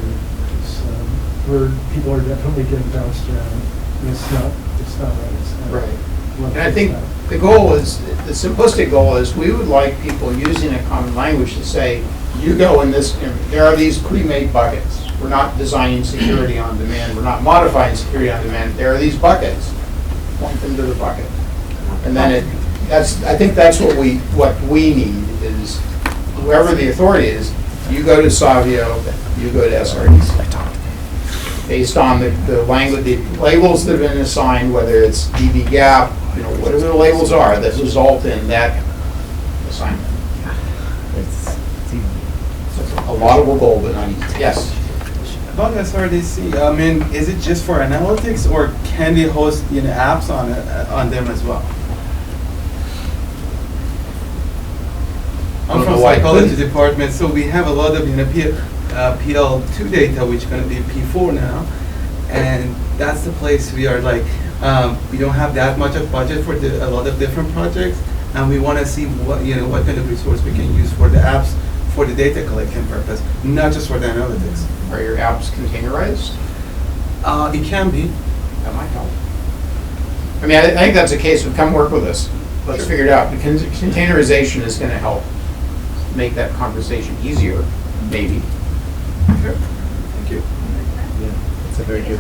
Where people are definitely getting bounced around. And it's not right. It's not Right. And I think the goal is, the simplistic goal is, we would like people using a common language to say, you go in this, there are these pre-made buckets. We're not designing security on demand. We're not modifying security on demand. There are these buckets. Point them to the bucket. And then I think that's what we need is, whoever the authority is, you go to Savio, you go to SRDC. Based on the language, the labels that have been assigned, whether it's DB-GAP, whatever the labels are that result in that assignment. It's A lot of gold, but not easy. Yes. About SRDC, I mean, is it just for analytics, or can we host apps on them as well? I'm from psychology department, so we have a lot of PL2 data, which is going to be P4 now, and that's the place we are like, we don't have that much of budget for a lot of different projects, and we want to see what what kind of resource we can use for the apps for the data collection purpose, not just for the analytics. Are your apps containerized? It can be. That might help. I mean, I think that's a case of come work with us. Let's figure it out. Because containerization is going to help make that conversation easier, maybe. Sure. Thank you. Yeah, it's a very good